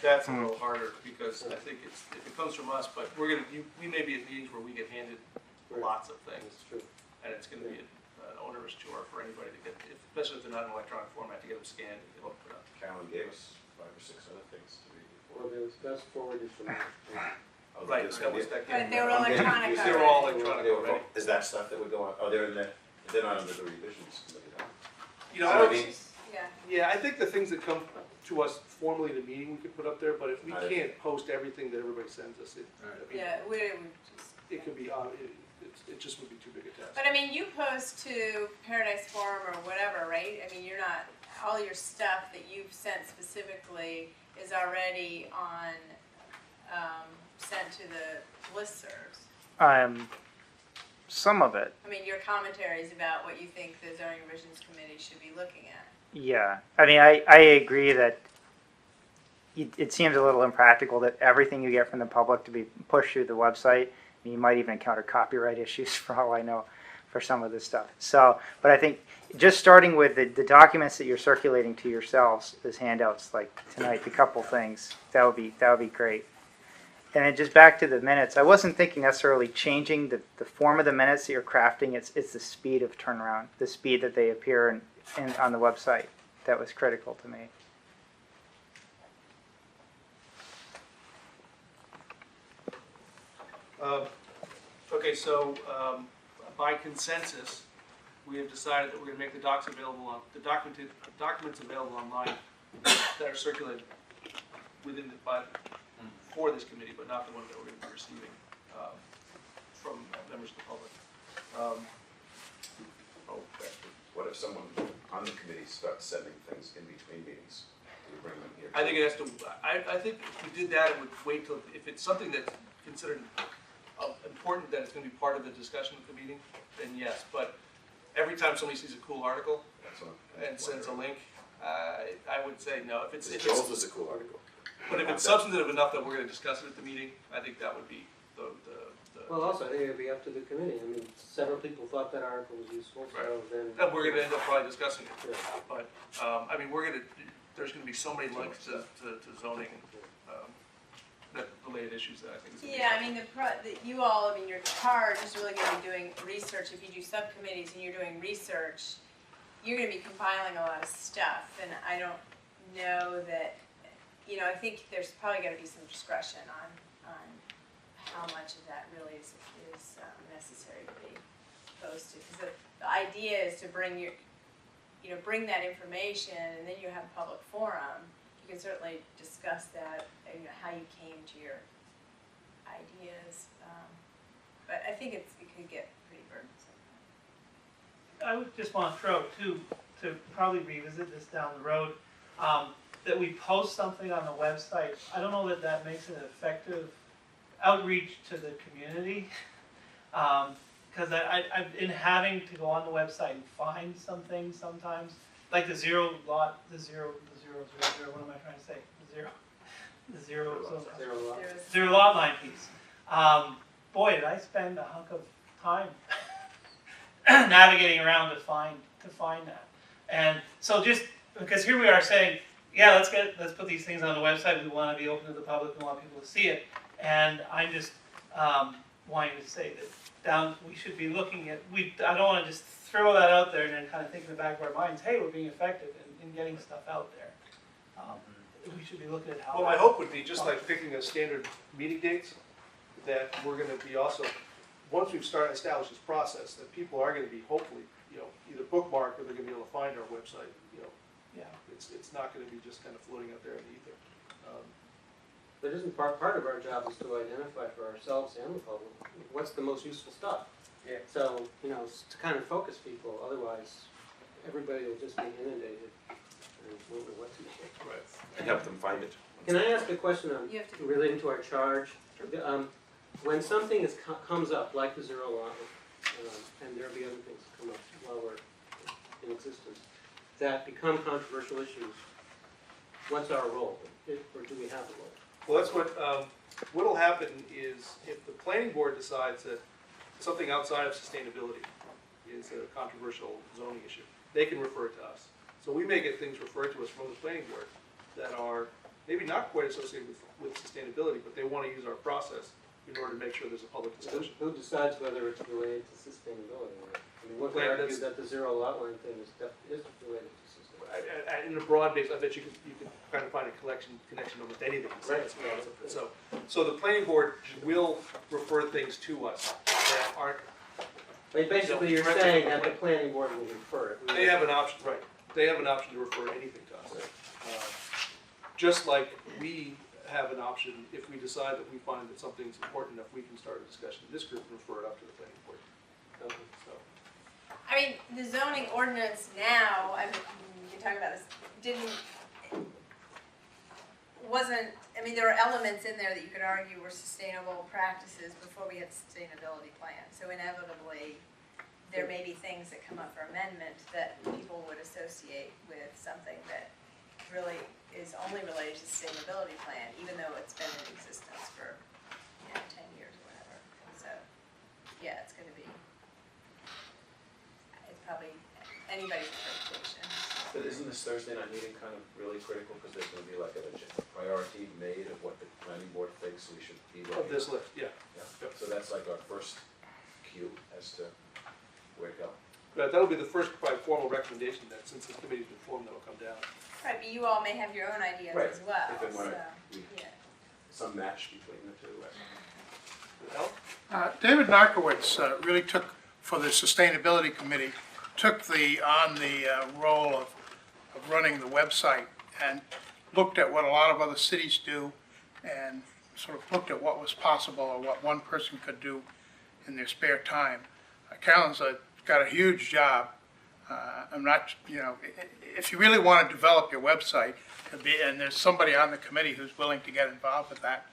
A: That's a little harder, because I think if it comes from us, but we may be at meetings where we get handed lots of things,
C: That's true.
A: and it's gonna be an onerous chore for anybody to get, especially if they're not in electronic format, to get them scanned and get them put up.
D: Carolyn gave us 5 or 6 other things to read
C: Well,
D: before.
C: that's forwarded from me.
D: Oh,
A: Right,
D: this
A: that was
D: idea.
A: that.
B: But they were
D: I'm getting
B: electronic
D: confused.
A: They were all
B: already.
A: electronic
D: They were-
A: already.
D: Is that stuff that would go on, oh, they're not under the revisions committee then?
A: You know,
D: So
A: I
D: I
A: don't,
D: mean-
B: Yeah.
A: yeah, I think the things that come to us formally in a meeting, we could put up there, but if we
D: Right.
A: can't post everything that everybody sends us, I mean,
B: Yeah, we just.
A: it could be, it just would be too big a task.
B: But I mean, you post to Paradise Forum or whatever, right? I mean, you're not, all your stuff that you've sent specifically is already on, sent to the listservs.
K: Some of it,
B: I mean, your commentaries about what you think the zoning revisions committee should be looking at.
K: yeah. I mean, I agree that it seems a little impractical that everything you get from the public to be pushed through the website. I mean, you might even encounter copyright issues for all I know for some of this stuff. So, but I think just starting with the documents that you're circulating to yourselves as handouts, like tonight, the couple things, that would be great. And then just back to the minutes, I wasn't thinking necessarily changing the form of the minutes that you're crafting. It's the speed of turnaround, the speed that they appear in on the website. That was critical to me.
A: Okay, so by consensus, we have decided that we're gonna make the documents available online that are circulated within for this committee, but not the ones that we're gonna be receiving from members of the public.
D: What if someone on the committee starts sending things in between meetings? Do we bring them here?
A: I think it has to, I think if we did that, it would wait till, if it's something that's considered important, that it's gonna be part of the discussion at the meeting, then yes, but every time somebody sees a cool article
D: That's what I'm
A: and sends a
D: wondering.
A: link, I would say no. If it's,
D: Joel's was a cool article.
A: but if it's substantive enough that we're gonna discuss it at the meeting, I think that would be the
C: Well, also, I think it'd be up to the committee. I mean, several people thought that article was useful, so then.
A: And we're gonna end up probably discussing it,
C: Yeah.
A: but, I mean, there's gonna be so many links to zoning, that related issues that I think is. gonna be
B: Yeah, I mean, you all, I mean, your charge is really gonna be doing research. If you do subcommittees and you're doing research, you're gonna be compiling a lot of stuff, and I don't know that, I think there's probably gotta be some discretion on how much of that really is necessary to be posted. Because the idea is to bring bring that information, and then you have a public forum. You can certainly discuss that, how you came to your ideas. But I think it could get pretty burdensome.
F: I would just want to throw to probably revisit this down the road, that we post something on the website. I don't know that makes an effective outreach to the community. Because I've been having to go on the website and find some things sometimes, like the zero, what am I trying to say? The zero lot line piece. Boy, did I spend a hunk of time navigating around to find that. And so just because here we are saying, yeah, let's put these things on the website. We want to be open to the public. We want people to see it. And I'm just wanting to say that we should be looking at. I don't want to just throw that out there and then kind of think in the back of our minds, hey, we're being effective in getting stuff out there. We should be looking at how.
A: Well, my hope would be, just like picking a standard meeting dates, that we're gonna be also, once we've established this process, that people are gonna be hopefully, either bookmarked or they're gonna be able to find our website,
F: Yeah.
A: It's not gonna be just kind of floating out there in the ether.
C: But isn't part of our job is to identify for ourselves and the public what's the most useful stuff?
A: Yeah.
C: So, to kind of focus people, otherwise everybody will just be inundated and won't know what to do.
A: Right.
D: And help them find it.
C: Can I ask a question
B: You have to-
C: relating to our charge? When something comes up, like the zero lot, and there'll be other things that come up while we're in existence, that become controversial issues, what's our role? Or do we have a role?
A: Well, that's what'll happen is, if the planning board decides that something outside of sustainability is a controversial zoning issue, they can refer it to us. So we may get things referred to us from the planning board that are maybe not quite associated with sustainability, but they want to use our process in order to make sure there's a public discussion.
C: Who decides whether it's related to sustainability? I mean, one could argue that the zero lot line thing is related to sustainability.
A: In a broad base, I bet you can kind of find a connection almost anything.
C: Right.
A: So the planning board will refer things to us that aren't.
C: But basically, you're saying that the planning board will refer it.
A: They have an option, right? They have an option to refer anything to us. Just like we have an option, if we decide that we find that something's important enough, we can start a discussion in this group and refer it up to the planning board. So.
B: I mean, the zoning ordinance now, I mean, you can talk about this, there were elements in there that you could argue were sustainable practices before we had sustainability plan. So inevitably, there may be things that come up for amendment that people would associate with something that really is only related to sustainability plan, even though it's been in existence for, 10 years or whatever. So, yeah, it's probably anybody's interpretation.
D: But isn't this Thursday night meeting kind of really critical, because there's gonna be like a priority made of what the planning board thinks we should be looking at?
A: Of this list, yeah.
D: Yeah, so that's like our first cue as to where to go.
A: But that'll be the first probably formal recommendation that, since this committee's been formed, that'll come down.
B: Right, but you all may have your own ideas
D: Right,
B: as well,
D: if and when
B: so,
D: we-
B: yeah.
D: Some match between the two.
A: Does that help?
J: David Narkowitz really took, for the Sustainability Committee, took the role of running the website and looked at what a lot of other cities do and sort of looked at what was possible or what one person could do in their spare time. Carolyn's got a huge job. I'm not, if you really want to develop your website, and there's somebody on the committee who's willing to get involved with that,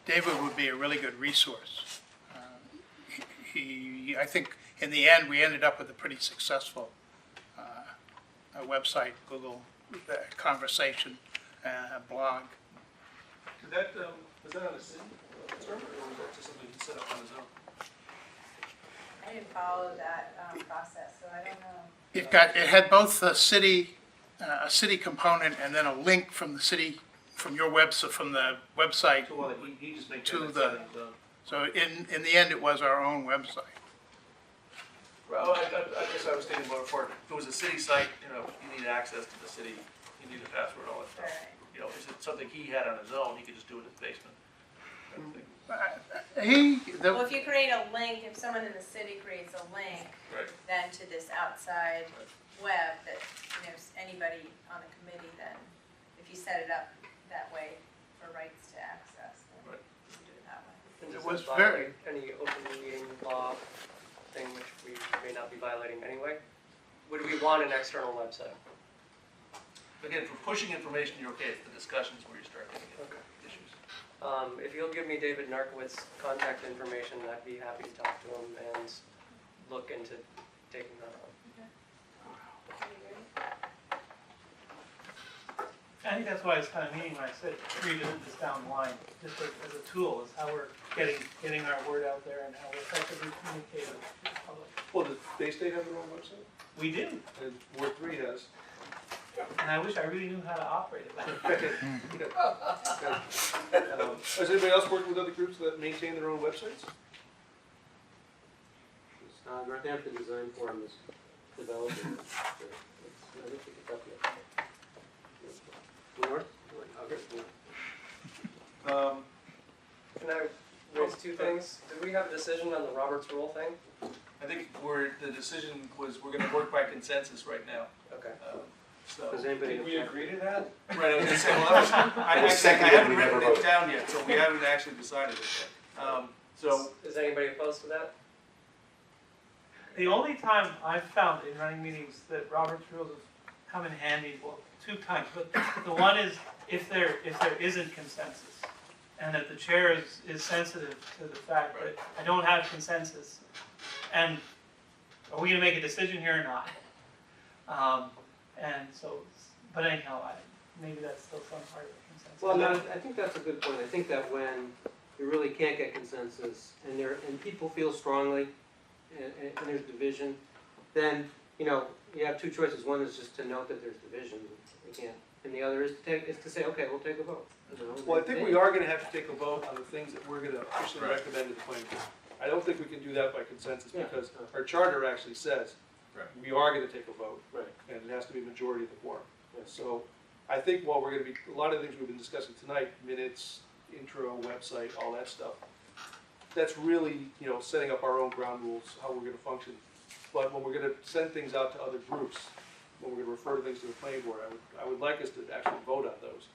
J: David would be a really good resource. I think in the end, we ended up with a pretty successful website, Google conversation, blog.
A: Was that on a city server, or was that just something you set up on his own?
B: I didn't follow that, process, so I don't know.
J: It had both the city, a city component and then a link from the city, from your website, from the website.
A: So, well, he just makes
J: To
A: sure that
J: the-
A: settings,
J: So in the end, it was our own website.
A: well, I guess I was thinking about it for, if it was a city site, you know, you need access to the city, you need a password, all that stuff.
B: Right.
A: You know, is it something he had on his own, he could just do it in his basement? kind of thing.
B: Well, if you create a link, if someone in the city creates a link,
A: Right.
B: then to this outside web that, you know, anybody on the committee, then if you set it up that way for rights to access, then
A: Right.
B: you can do it that way.
I: And
J: It
I: does
J: was
I: that
J: very-
I: violate any open meeting law thing which we may not be violating anyway? Would we want an external website?
A: Again, for pushing information, you're okay, it's the discussions where you start getting into issues.
I: If you'll give me David Narkowitz's contact information, I'd be happy to talk to him and look into taking that on.
F: I think that's why I was kind of meaning when I said revisit this down the line, just as a tool, is how we're getting our word out there and how we're effectively communicating with the public.
A: Well, does Bay State have their own website?
F: We do,
A: And Ward 3 has.
F: and I wish I really knew how to operate it.
A: Has anybody else worked with other groups that maintain their own websites?
C: Northampton Design Forum is developing. I think we can copy it. North?
I: Can I raise two things? Did we have a decision on the Roberts Rule thing?
A: I think the decision was, we're gonna work by consensus right now.
I: Okay.
A: So.
C: Does anybody?
H: Did we agree to that?
A: Right, I was gonna say, well, I
D: seconded,
A: haven't
D: we never
A: written it
D: voted.
A: down yet, so we haven't actually decided it yet. So,
I: Is anybody opposed to that?
F: The only time I've found in running meetings that Robert's rules have come in handy, well, two times, but the one is if there isn't consensus, and that the chair is sensitive to the fact that I don't have consensus, and are we gonna make a decision here or not? And so, but anyhow, maybe that's still some part of the consensus.
C: Well, no, I think that's a good point. I think that when you really can't get consensus and people feel strongly and there's division, then, you know, you have two choices. One is just to note that there's division, we can't, and the other is to say, okay, we'll take a vote. You know?
A: well, I think we are gonna have to take a vote on the things that we're gonna officially recommend to the planning board. I don't think we can do that by consensus,
C: Yeah.
A: because our charter actually says
E: Right.
A: we are gonna take a vote,
C: Right.
A: and it has to be a majority of the quorum.
C: Yeah.
A: So, I think while we're gonna be, a lot of the things we've been discussing tonight, minutes, intro, website, all that stuff, that's really, you know, setting up our own ground rules, how we're gonna function. But when we're gonna send things out to other groups, when we're gonna refer things to the planning board, I would like us to actually vote on those.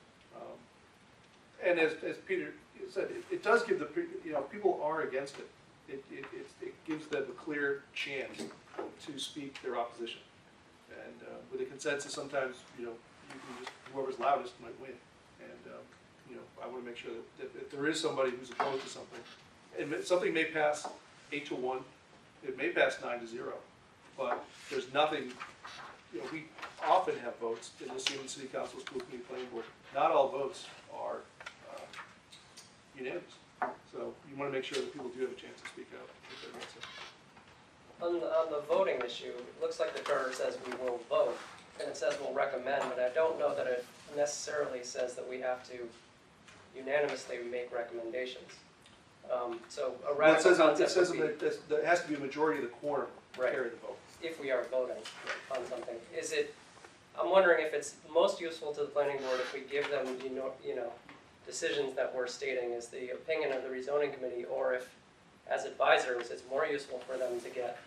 A: And as Peter said, it does give you know, people are against it. It gives them a clear chance to speak their opposition. And with a consensus, sometimes, you know, you can just, whoever's loudest might win. And, you know, I wanna make sure that if there is somebody who's opposed to something, and something may pass 8-1, it may pass 9-0, but there's nothing, you know, we often have votes in the city council, school committee, planning board. Not all votes are unanimous. So you wanna make sure that people do have a chance to speak out if they're against it.
I: On the voting issue, it looks like the charter says we will vote, and it says we'll recommend, but I don't know that it necessarily says that we have to unanimously make recommendations. So a
A: Well, it
I: radical
A: says,
I: concept would be,
A: that there has to be a majority of the quorum to
I: Right.
A: carry the vote.
I: if we are voting on something, is it, I'm wondering if it's most useful to the planning board if we give them, you know, decisions that we're stating is the opinion of the rezoning committee, or if, as advisors, it's more useful for them to get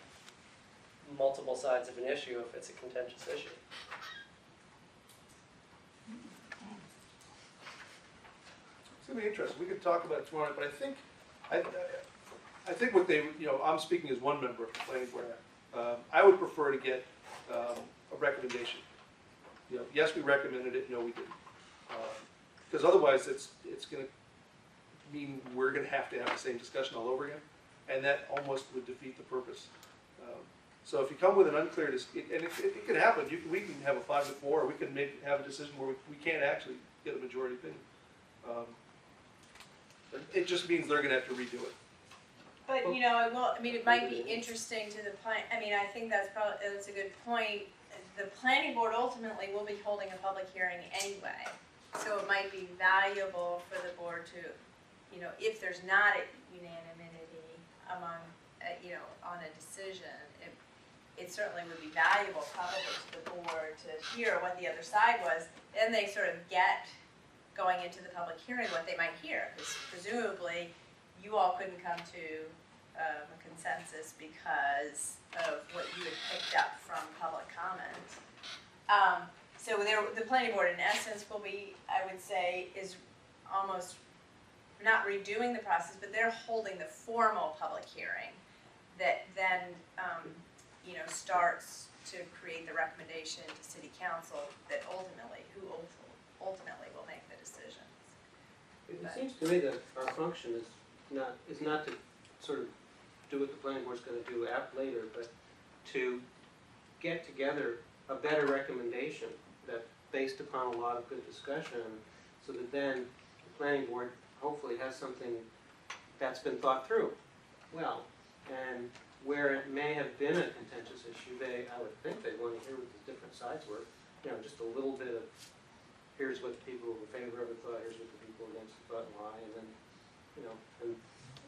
I: multiple sides of an issue if it's a contentious issue.
A: It's gonna be interesting, we could talk about it tomorrow, but I think what they, you know, I'm speaking as one member of the planning board. I would prefer to get a recommendation. You know, yes, we recommended it, no, we didn't. Because otherwise, it's gonna mean we're gonna have the same discussion all over again, and that almost would defeat the purpose. So if you come with an unclear, and it could happen, we can have a 5-4, or we can have a decision where we can't actually get a majority opinion. It just means they're gonna have to redo it.
B: But, you know, it might be interesting to the I mean, I think that's a good point. The planning board ultimately will be holding a public hearing anyway. So it might be valuable for the board to, you know, if there's not a unanimity among, you know, on a decision, it certainly would be valuable probably to the board to hear what the other side was. Then they sort of get going into the public hearing what they might hear, because presumably you all couldn't come to a consensus because of what you had picked up from public comment. So the planning board in essence will be, I would say, is almost not redoing the process, but they're holding the formal public hearing that then, you know, starts to create the recommendation to city council that ultimately will make the decisions.
C: It seems to me that our function is not to sort of do what the planning board's gonna do later, but to get together a better recommendation that based upon a lot of good discussion, so that then the planning board hopefully has something that's been thought through well. And where it may have been a contentious issue, I would think they'd want to hear what the different sides were. You know, just a little bit of, here's what the people who were in favor of it thought, here's what the people against it thought, and why, and then, you know, and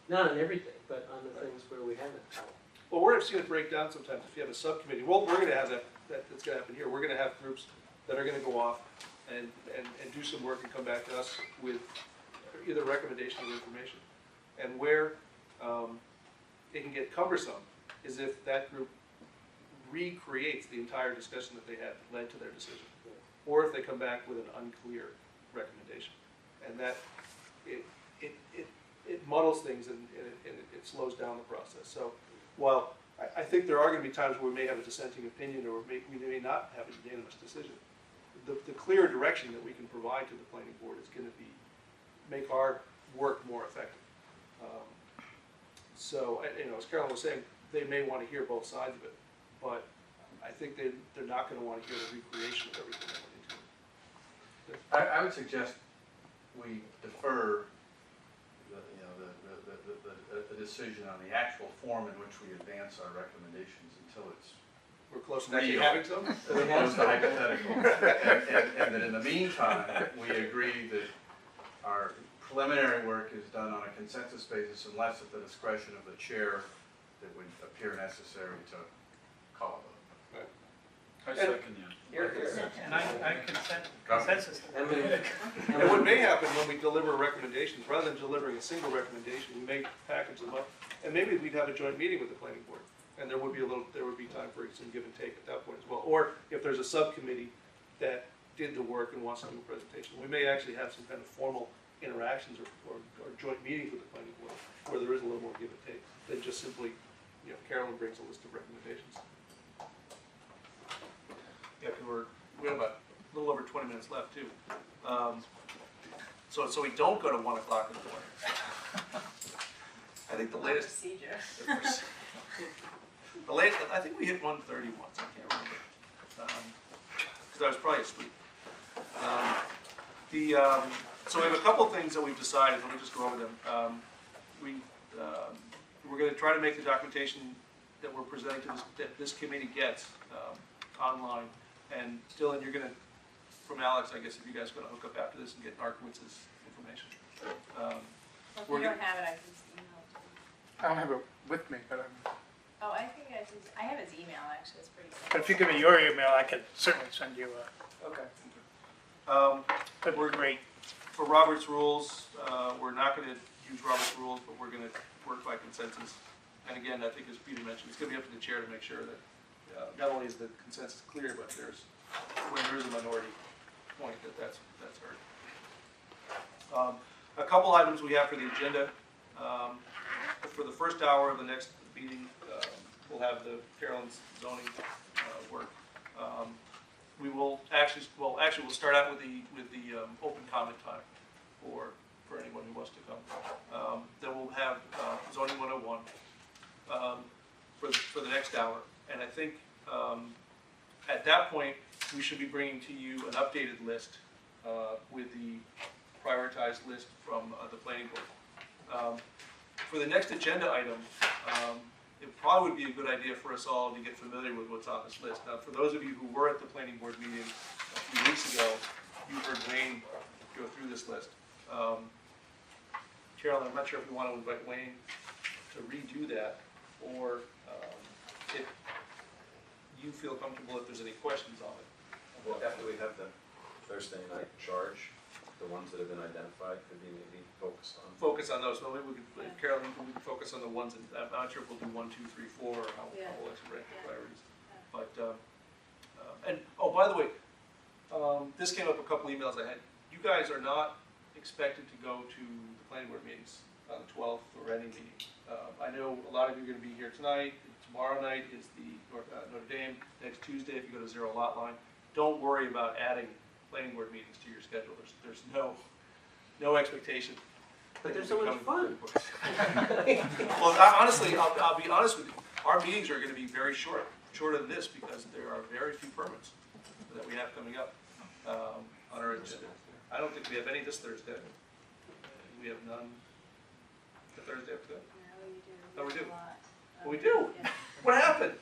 C: not on everything, but on the things where we haven't.
A: Well, we're seeing it break down sometimes. If you have a subcommittee, well, we're gonna have that's gonna happen here. We're gonna have groups that are gonna go off and do some work and come back to us with either recommendation or information. And where it can get cumbersome is if that group recreates the entire discussion that they had that led to their decision. Or if they come back with an unclear recommendation. And that, it muddles things and it slows down the process. So while I think there are going to be times where we may have a dissenting opinion or we may not have a unanimous decision, the clear direction that we can provide to the planning board is going to make our work more effective. So, you know, as Carolyn was saying, they may want to hear both sides of it, but I think they're not going to want to hear the recreation of everything that went into it.
E: I would suggest we defer the decision on the actual form in which we advance our recommendations until it's
A: We're close to actually having some.
E: as opposed to hypothetical. And that in the meantime, we agree that our preliminary work is done on a consensus basis unless at the discretion of the chair that would appear necessary to call a vote.
H: I second you.
F: And I consensus.
A: And what may happen when we deliver recommendations, rather than delivering a single recommendation, we may package them up, and maybe we'd have a joint meeting with the planning board, and there would be time for some give and take at that point as well. Or if there's a subcommittee that did the work and wants to do a presentation, we may actually have some kind of formal interactions or joint meetings with the planning board where there is a little more give and take than just simply, you know, Carolyn brings a list of recommendations. Yeah, because we have a little over 20 minutes left too. So we don't go to 1 o'clock in the morning. I think the latest.
B: Procedure.
A: The latest, I think we hit 1:30 once. I can't remember because I was probably asleep. So we have a couple things that we've decided. Let me just go over them. We're going to try to make the documentation that we're presenting to this committee gets online. And Dylan, you're going to, from Alex, I guess, if you guys are going to hook up after this and get Narcowitz's information.
B: Well, if you don't have it, I can just email it to you.
J: I don't have it with me, but
B: Oh, I think I have his email actually, it's pretty simple.
J: but if you give me your email, I could certainly send you a.
I: Okay.
J: That'd be great.
A: For Robert's rules, we're not going to use Robert's rules, but we're going to work by consensus. And again, I think as Peter mentioned, it's going to be up to the chair to make sure that not only is the consensus clear, but when there is a minority point that's heard. A couple items we have for the agenda. For the first hour of the next meeting, we'll have the Carolyn's zoning work. We will we'll start out with the open comment time for anyone who wants to come. Then we'll have zoning 101 for the next hour, and I think at that point we should be bringing to you an updated list with the prioritized list from the planning board. For the next agenda item, it probably would be a good idea for us all to get familiar with what's on this list. Now, for those of you who were at the planning board meeting a few weeks ago, you heard Wayne go through this list. Carolyn, I'm not sure if we want to invite Wayne to redo that, or if you feel comfortable if there's any questions on it.
D: Well, after we have the Thursday night charge, the ones that have been identified could be maybe focused on.
A: Focus on those. Well, maybe we could, Carolyn, we can focus on the ones, and I'm not sure if we'll do 1, 2, 3, 4, or how we'll actually rank the priorities. But, and, oh, by the way, this came up a couple emails I had. You guys are not expected to go to the planning board meetings on the 12th or any meeting. I know a lot of you are going to be here tonight. Tomorrow night is the Notre Dame. Next Tuesday, if you go to Zero Lot Line, don't worry about adding planning board meetings to your schedule. There's no expectation.
C: But there's so much fun.
A: Well, honestly, I'll be honest with you. Our meetings are going to be very shorter than this, because there are very few permits that we have coming up on our agenda. I don't think we have any this Thursday. We have none the Thursday after that.
B: No, we do.
A: Oh, we do?
B: A lot.
A: We do?
B: Yeah.
A: What happened?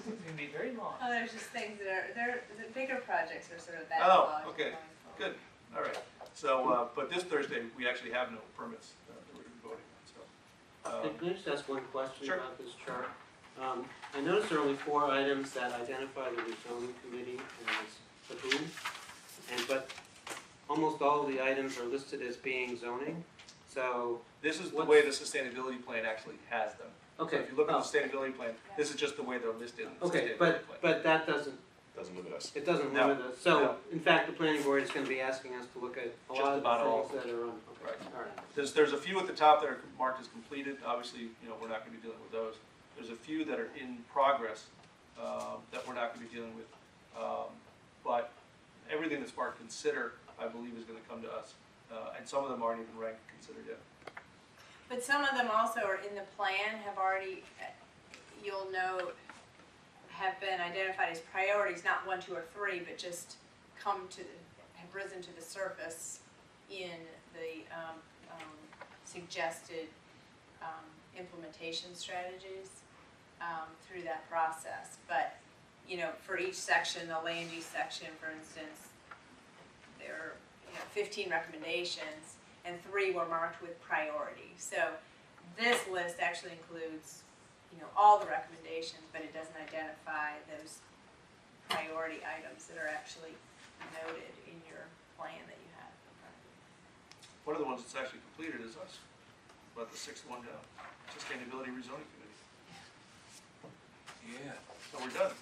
F: It's gonna be very long.
B: Oh, there's just things that are, the bigger projects are sort of
A: Oh,
B: backlogged.
A: okay. Good. All right. So, but this Thursday, we actually have no permits that we're going to be voting on, so.
C: Can I just ask one question
A: Sure.
C: about this chart? I noticed there are only 4 items that identify the zoning committee as the who, but almost all of the items are listed as being zoning, so,
A: This is the way the sustainability plan actually has them. So
C: okay.
A: if you look at the sustainability plan, this is just the way they're listed in the
C: Okay,
A: sustainability plan.
C: but that doesn't,
D: Doesn't limit us.
C: it doesn't
A: No.
C: limit us. So,
A: No.
C: in fact, the planning board is gonna be asking us to look at a
A: Just
C: lot of
A: about all
C: the things that are on, okay,
A: Right.
C: all right.
A: There's a few at the top that are marked as completed. Obviously, we're not going to be dealing with those. There's a few that are in progress that we're not going to be dealing with. But everything that's marked consider, I believe, is going to come to us. And some of them aren't even ranked considered yet.
B: But some of them also are in the plan, have already, you'll note, have been identified as priorities, not 1, 2, or 3, but just have risen to the surface in the suggested implementation strategies through that process. But, for each section, the land use section, for instance, there are 15 recommendations, and 3 were marked with priority. So this list actually includes, all the recommendations, but it doesn't identify those priority items that are actually noted in your plan that you have in front of you.
A: One of the ones that's actually completed is us. About the 6th one down. Sustainability Rezoning Committee. Yeah. So we're done.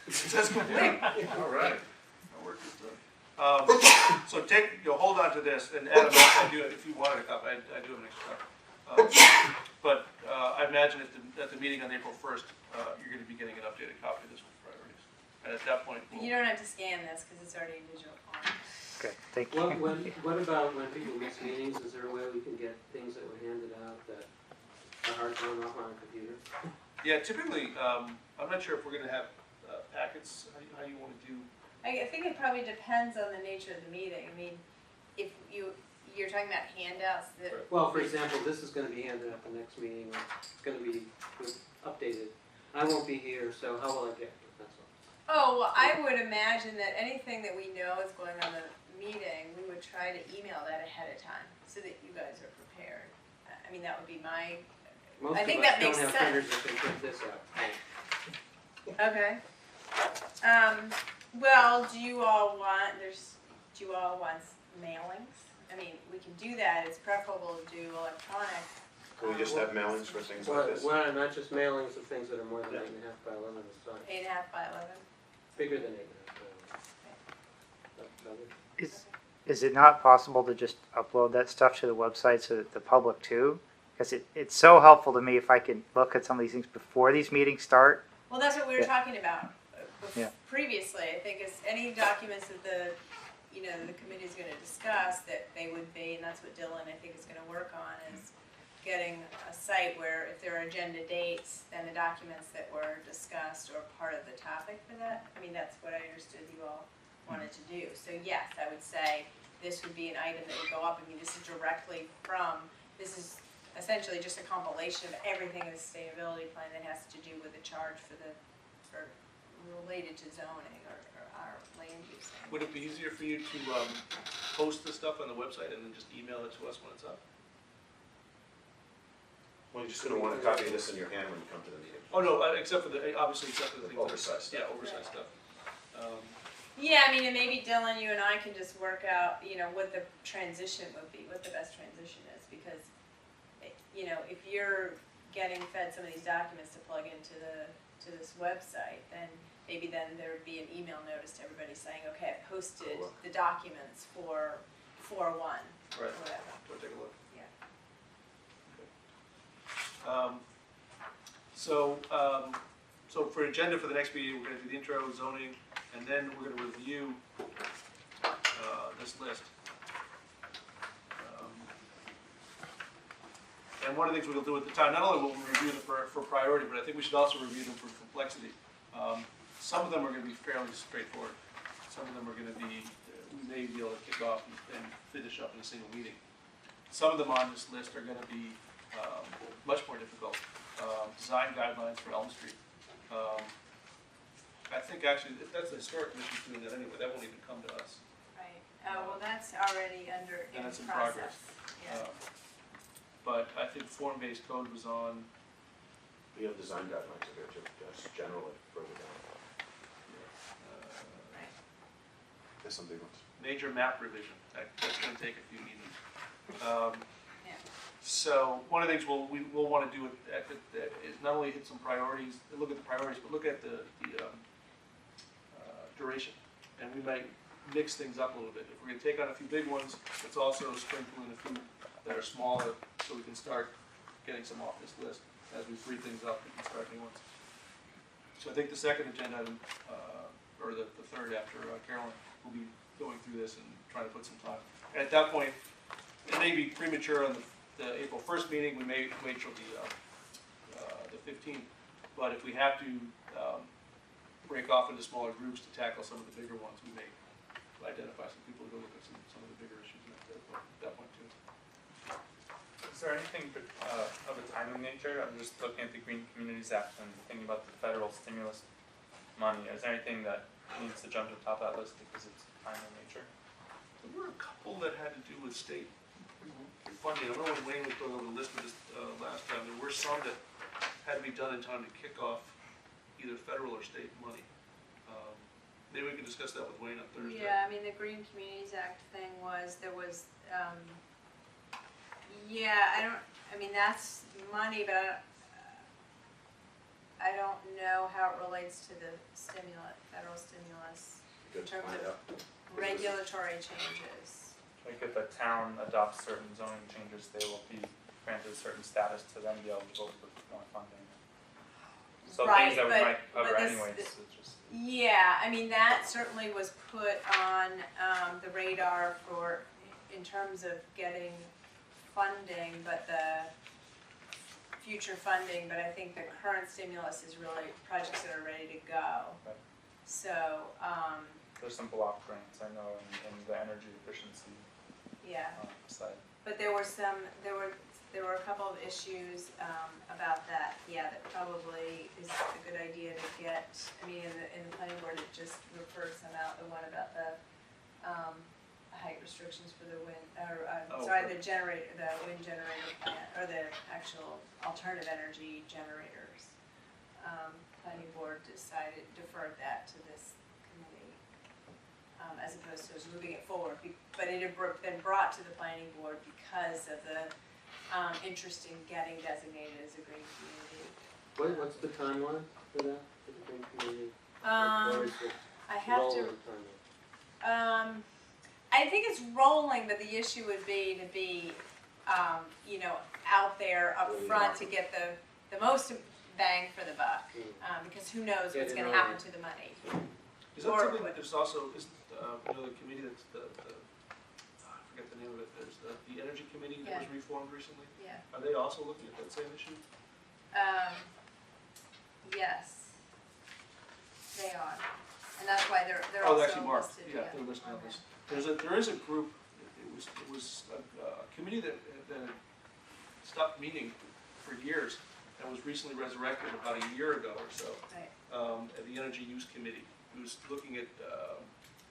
A: It says complete.
E: All right.
A: Our work is done. So hold on to this, and Adam, I do, if you wanted a copy, I do have an extra copy. But I imagine at the meeting on April 1st, you're going to be getting an updated copy of this with priorities. And at that point,
B: You don't have to scan this because it's already in digital form.
K: Okay, thank you.
C: What about when people miss meetings, is there a way we can get things that were handed out that are hard to run off on a computer?
A: yeah, typically, I'm not sure if we're going to have packets. How you want to do?
B: I think it probably depends on the nature of the meeting. I mean, if you're talking about handouts that.
C: Well, for example, this is gonna be handed at the next meeting, or it's gonna be updated. I won't be here, so how will I get it? That's all.
B: Oh, well, I would imagine that anything that we know is going on the meeting, we would try to email that ahead of time so that you guys are prepared. I mean, that would be my,
C: Most
B: I think
C: of us
B: that makes
C: don't have
B: sense.
C: printers that can print this out.
B: Okay. Well, do you all want mailings? I mean, we can do that. It's preferable to do electronic.
D: Can we just have mailings for things like this?
C: Well, not just mailings of things that are more than 8.5 by 11 is fine.
B: 8.5 by 11.
C: Bigger than 8.5 by 11.
K: Is it not possible to just upload that stuff to the website so that the public too? Because it's so helpful to me if I can look at some of these things before these meetings start.
B: Well, that's what we were
K: Yeah.
B: talking about
K: Yeah.
B: previously. I think is any documents that the committee is going to discuss that they would be, and that's what Dylan I think is going to work on, is getting a site where if there are agenda dates, then the documents that were discussed are part of the topic for that. I mean, that's what I understood you all wanted to do. So yes, I would say this would be an item that would go up. I mean, this is directly from, this is essentially just a compilation of everything in the sustainability plan that has to do with the charge for related to zoning or our land use.
A: Would it be easier for you to post the stuff on the website and then just email it to us when it's up?
D: Well, you're just gonna want a copy of this in your hand when you come to the meeting.
A: Oh, no, except for obviously except for the things that are.
D: Oversized stuff.
A: Yeah, oversized stuff.
B: Yeah, I mean, and maybe Dylan, you and I can just work out, what the transition would be, what the best transition is, because, if you're getting fed some of these documents to plug into this website, then maybe then there would be an email notice to everybody saying, okay, I posted the documents for 4-1,
A: Right.
B: whatever.
A: Go take a look.
B: Yeah.
A: So for agenda for the next meeting, we're gonna do the intro, zoning, and then we're gonna review this list. And one of the things we'll do at the time, not only will we review them for priority, but I think we should also review them for complexity. Some of them are gonna be fairly straightforward. Some of them are gonna be, we may be able to kick off and finish up in a single meeting. Some of them on this list are gonna be much more difficult. Design guidelines for Elm Street. I think actually, if that's the historic commission doing that anyway, that won't even come to us.
B: Right, well, that's already in
A: That's in
B: process.
A: progress. But I think form-based code was on,
D: We have design guidelines here too, just generally further down.
B: Right.
D: There's some big ones.
A: major map revision. That's gonna take a few meetings.
B: Yeah.
A: So one of the things we'll want to do is not only hit some priorities, look at the priorities, but look at the duration. And we might mix things up a little bit. If we're gonna take on a few big ones, let's also sprinkle in a few that are smaller, so we can start getting some off this list. As we free things up, we can start new ones. So I think the second agenda item, or the third after Carolyn, will be going through this and trying to put some time. At that point, it may be premature on the April 1st meeting, we may wait till the 15th, but if we have to break off into smaller groups to tackle some of the bigger ones, we may identify some people to go look at some of the bigger issues at that point too.
H: Is there anything of a timing nature? I'm just looking at the Green Communities Act and thinking about the federal stimulus money. Is there anything that needs to jump to the top of that list because it's timely nature?
A: There were a couple that had to do with state funding. I remember when Wayne was going over the list with this last time, there were some that had to be done in time to kick off either federal or state money. Maybe we can discuss that with Wayne on Thursday.
B: Yeah, I mean, the Green Communities Act thing was, that's money, but I don't know how it relates to the federal stimulus in
D: Good to
B: terms
D: find
B: of
D: out.
B: regulatory changes.
H: Like if a town adopts certain zoning changes, they will be granted certain status to then be eligible for more funding. So
B: Right,
H: things that we
B: but-
H: might cover
B: but this-
H: anyways, it's just.
B: Yeah, I mean, that certainly was put on the radar in terms of getting funding, but the future funding, but I think the current stimulus is really projects that are ready to go.
H: Right.
B: So,
H: There's some block grants, I know, in the energy efficiency
B: yeah.
H: side.
B: But there were a couple of issues about that, that probably is a good idea to get. I mean, in the planning board, it just referred some out, the one about the height restrictions for the wind, or the wind generator plant, or the actual alternative energy generators. Planning board deferred that to this committee, as opposed to moving it forward. But it had been brought to the planning board because of the interest in getting designated as a green community.
C: What's the timeline for that, for the green community? Or is it
B: I have to,
C: rolling timeline?
B: I think it's rolling, but the issue would be to be, out there up front to get the most bang for the buck, because who knows what's gonna happen to the money.
A: Is that something that there's also, the committee that's I forget the name of it, there's the energy committee that was reformed recently?
B: Yeah.
A: Are they also looking at that same issue?
B: Yes, they are, and that's why they're
A: Oh,
B: also
A: actually marked,
B: listed,
A: yeah, they're listed on
B: okay.
A: this. There is a group, it was a committee that stopped meeting for years and was recently resurrected about a year ago or so.
B: Right.
A: At the Energy Use Committee, who's looking at,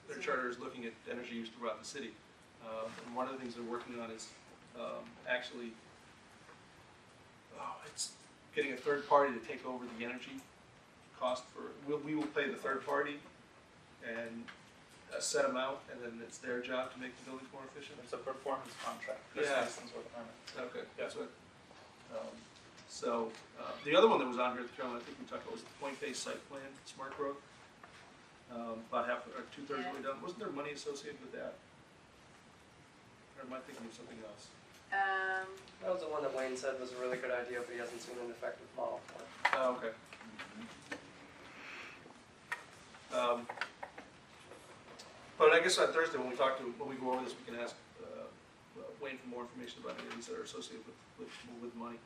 A: their charter is looking at energy use throughout the city. And one of the things they're working on is actually, it's getting a third party to take over the energy cost for, we will pay the third party and a set amount, and then it's their job to make the buildings more efficient.
H: It's a performance contract. Chris
A: Yeah.
H: Mason's working on it.
A: Okay, that's what. The other one that was on here, Carolyn, I think we talked about was the point-based site plan, smart growth. About half, or 2/3 of the way done. Wasn't there money associated with that? Or am I thinking of something else?
I: That was the one that Wayne said was a really good idea, but he hasn't seen an effective model for it.
A: Oh, okay. But I guess on Thursday, when we go over this, we can ask Wayne for more information about any of these that are associated with money.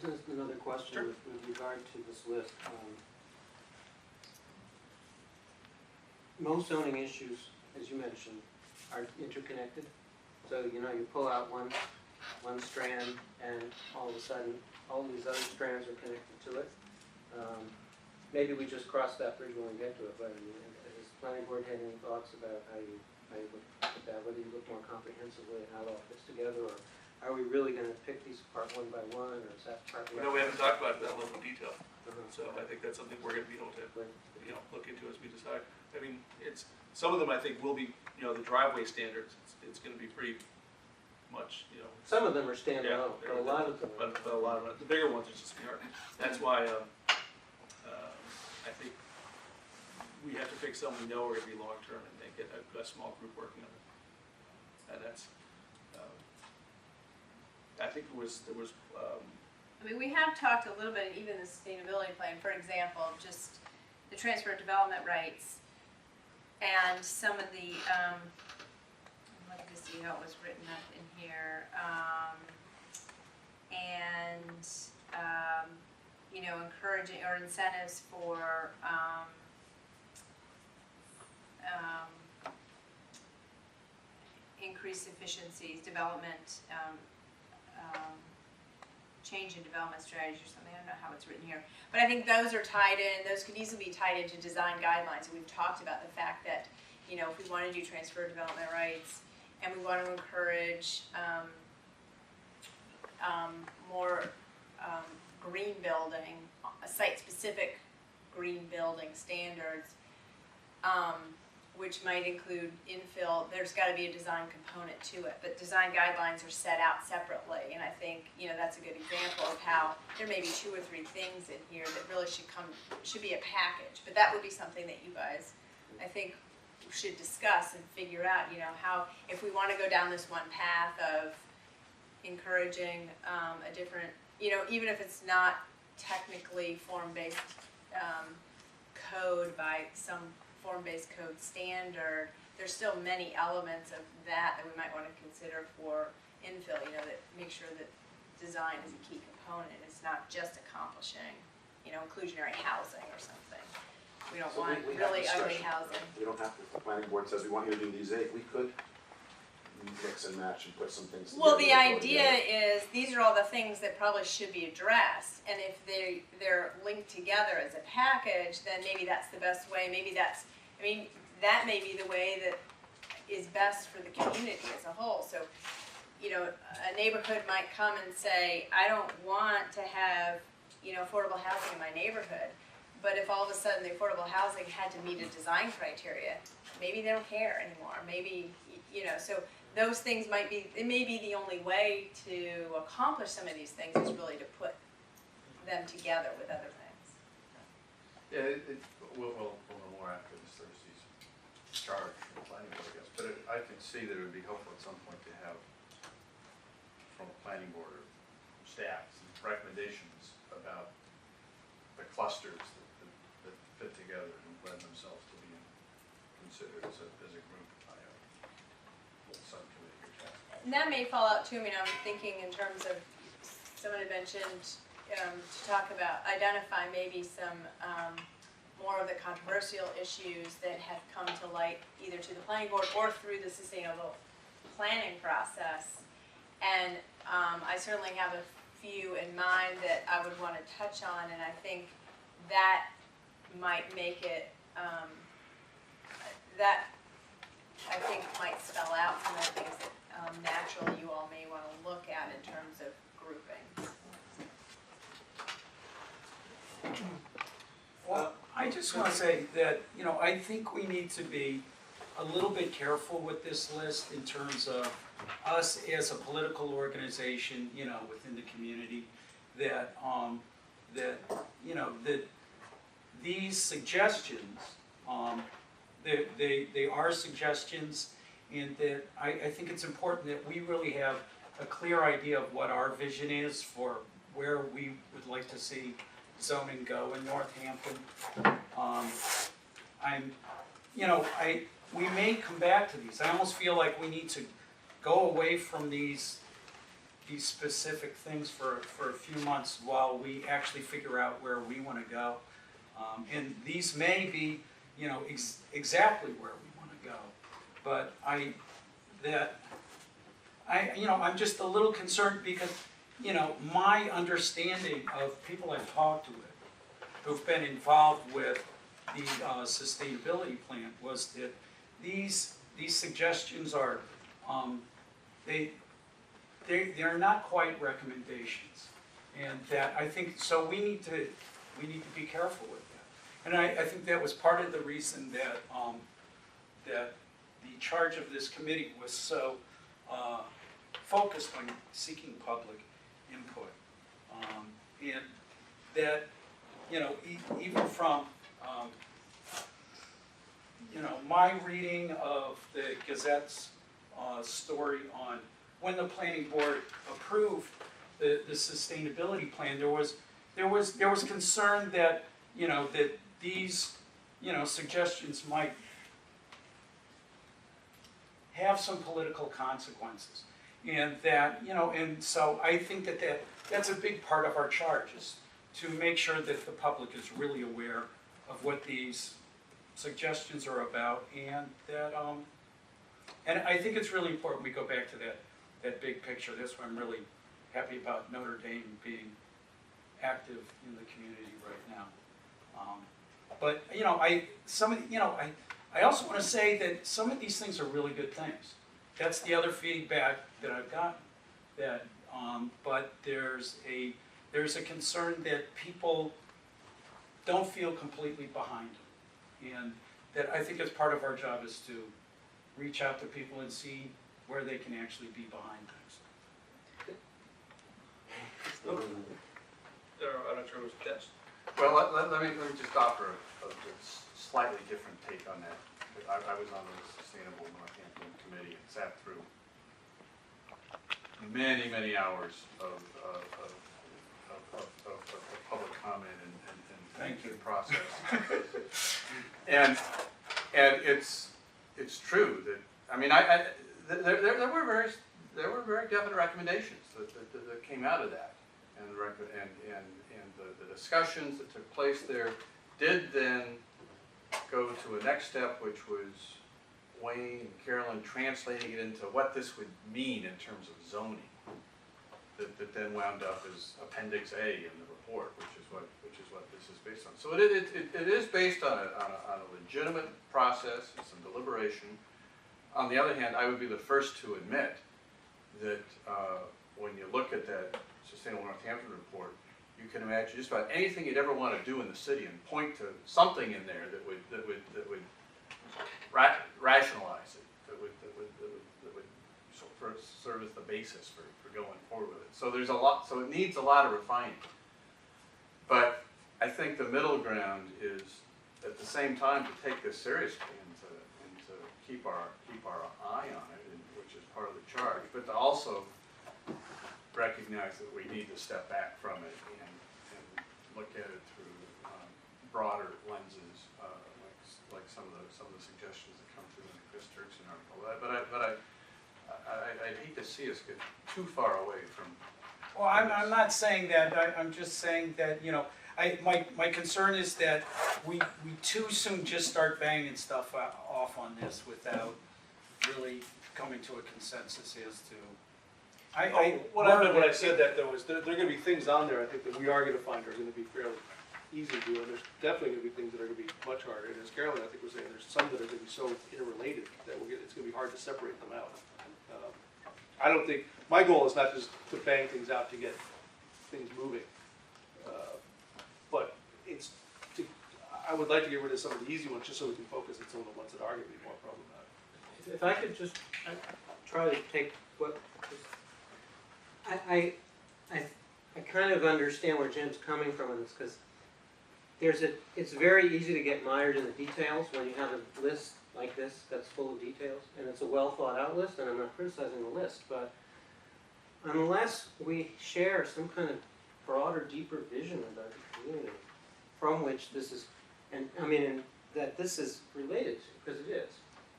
C: Just another question
A: Sure.
C: with regard to this list. Most zoning issues, as you mentioned, are interconnected. So, you pull out one strand and all of a sudden, all these other strands are connected to it. Maybe we just cross that bridge when we get to it, but has the planning board had any thoughts about how you look at that, whether you look more comprehensively at how it all fits together, or are we really gonna pick these apart one by one, or is that part?
A: No, we haven't talked about that level of detail,
C: Uh-huh.
A: so I think that's something we're gonna be able to,
C: But-
A: look into as we decide. I mean, some of them I think will be, the driveway standards, it's gonna be pretty much,
C: Some of them are standalone, but a lot of them are.
A: but a lot of it, the bigger ones are just hard. That's why, I think we have to pick some we know are gonna be long-term and then get a small group working on it. And that's, I think there was,
B: I mean, we have talked a little bit, even the sustainability plan, for example, just the transfer of development rights and some of the, I'd like to see how it was written up in here, encouraging or incentives for, increased efficiencies, development, change in development strategy or something, I don't know how it's written here. But I think those are tied in, those could easily be tied into design guidelines. And we've talked about the fact that, if we want to do transfer of development rights and we want to encourage more green building, site-specific green building standards, which might include infill, there's got to be a design component to it, but design guidelines are set out separately, and I think, that's a good example of how there may be 2 or 3 things in here that really should be a package, but that would be something that you guys, I think, should discuss and figure out, how, if we want to go down this one path of encouraging a different, even if it's not technically form-based code by some form-based code standard, there's still many elements of that we might want to consider for infill, that make sure that design is a key component. It's not just accomplishing, inclusionary housing or something. We don't want
D: we have
B: really ugly
D: discussion.
B: housing.
D: We don't have to, the planning board says we want you to do these 8, we could mix and match and put some things together.
B: Well, the
D: that go
B: idea
D: together.
B: is, these are all the things that probably should be addressed, and if they're linked together as a package, then maybe that's the best way, that may be the way that is best for the community as a whole, so, a neighborhood might come and say, I don't want to have, affordable housing in my neighborhood, but if all of a sudden the affordable housing had to meet a design criteria, maybe they don't care anymore, maybe, so those things it may be the only way to accomplish some of these things is really to put them together with other things.
E: Yeah, we'll know more after this Thursday's charge from the planning board, I guess. But I can see that it would be helpful at some point to have from a planning board or staff some recommendations about the clusters that fit together and lend themselves to being considered as a group by a subcommittee or task.
B: And that may fall out too, I'm thinking in terms of, someone had mentioned, to talk about, identify maybe some, more of the controversial issues that have come to light either to the planning board or through the Sustainable planning process. And I certainly have a few in mind that I would want to touch on, and I think that might make it, that I think might spell out some of the things that naturally you all may want to look at in terms of grouping.
G: Well, I just want to say that, you know, I think we need to be a little bit careful with this list in terms of us as a political organization, you know, within the community, that, you know, that these suggestions, they are suggestions, and that I think it's important that we really have a clear idea of what our vision is for where we would like to see zoning go in Northampton. We may come back to these. I almost feel like we need to go away from these specific things for a few months while we actually figure out where we want to go. And these may be, you know, exactly where we want to go. But I'm just a little concerned because, you know, my understanding of people I've talked with who've been involved with the sustainability plan was that these suggestions are, they're not quite recommendations. And that I think, so we need to be careful with that. And I think that was part of the reason that, that the charge of this committee was so focused on seeking public input. And that, you know, even from, you know, my reading of the Gazette's story on when the planning board approved the sustainability plan, there was concern that, you know, that these, you know, suggestions might have some political consequences. And that, you know, and so I think that's a big part of our charge, is to make sure that the public is really aware of what these suggestions are about, and that, and I think it's really important we go back to that big picture. That's why I'm really happy about Notre Dame being active in the community right now. But, you know, I also want to say that some of these things are really good things. That's the other feedback that I've gotten. That, but there's a concern that people don't feel completely behind them, and that I think as part of our job is to reach out to people and see where they can actually be behind things.
H: I'm not sure who's next.
E: Well, let me just offer a slightly different take on that. I was on the Sustainable Northampton Committee and sat through many hours of public comment and process. and it's true that, I mean, there were very definite recommendations that came out of that, and the discussions that took place there did then go to a next step, which was Wayne and Carolyn translating it into what this would mean in terms of zoning. That then wound up as Appendix A in the report, which is what this is based on. So it is based on a legitimate process and some deliberation. On the other hand, I would be the first to admit that when you look at that Sustainable Northampton report, you can imagine just about anything you'd ever want to do in the city and point to something in there that would rationalize it, that would serve as the basis for going forward with it. So there's a lot. So it needs a lot of refining. But I think the middle ground is, at the same time, to take this seriously and to keep our eye on it, which is part of the charge, but to also recognize that we need to step back from it and look at it through broader lenses, like some of the suggestions that come through in the Chris Turkson article. But I'd hate to see us get too far away from.
G: Well, I'm not saying that. I'm just saying that, you know, my concern is that we too soon just start banging stuff off on this without really coming to a consensus as to.
A: What I meant when I said that though is there are gonna be things on there, I think, that we are gonna find are gonna be fairly easy to do, and there's definitely gonna be things that are gonna be much harder, and as Carolyn, I think, was saying, there's some that are gonna be so interrelated that it's gonna be hard to separate them out. I don't think, my goal is not just to bang things out to get things moving, but I would like to get rid of some of the easy ones, just so we can focus on some of the ones that are gonna be more problematic.
C: If I could just try to take what, I kind of understand where Jim's coming from in this, because it's very easy to get mired in the details when you have a list like this that's full of details, and it's a well thought out list, and I'm not criticizing the list, but unless we share some kind of broader, deeper vision about the community from which this is, and I mean, that this is related to, because it is.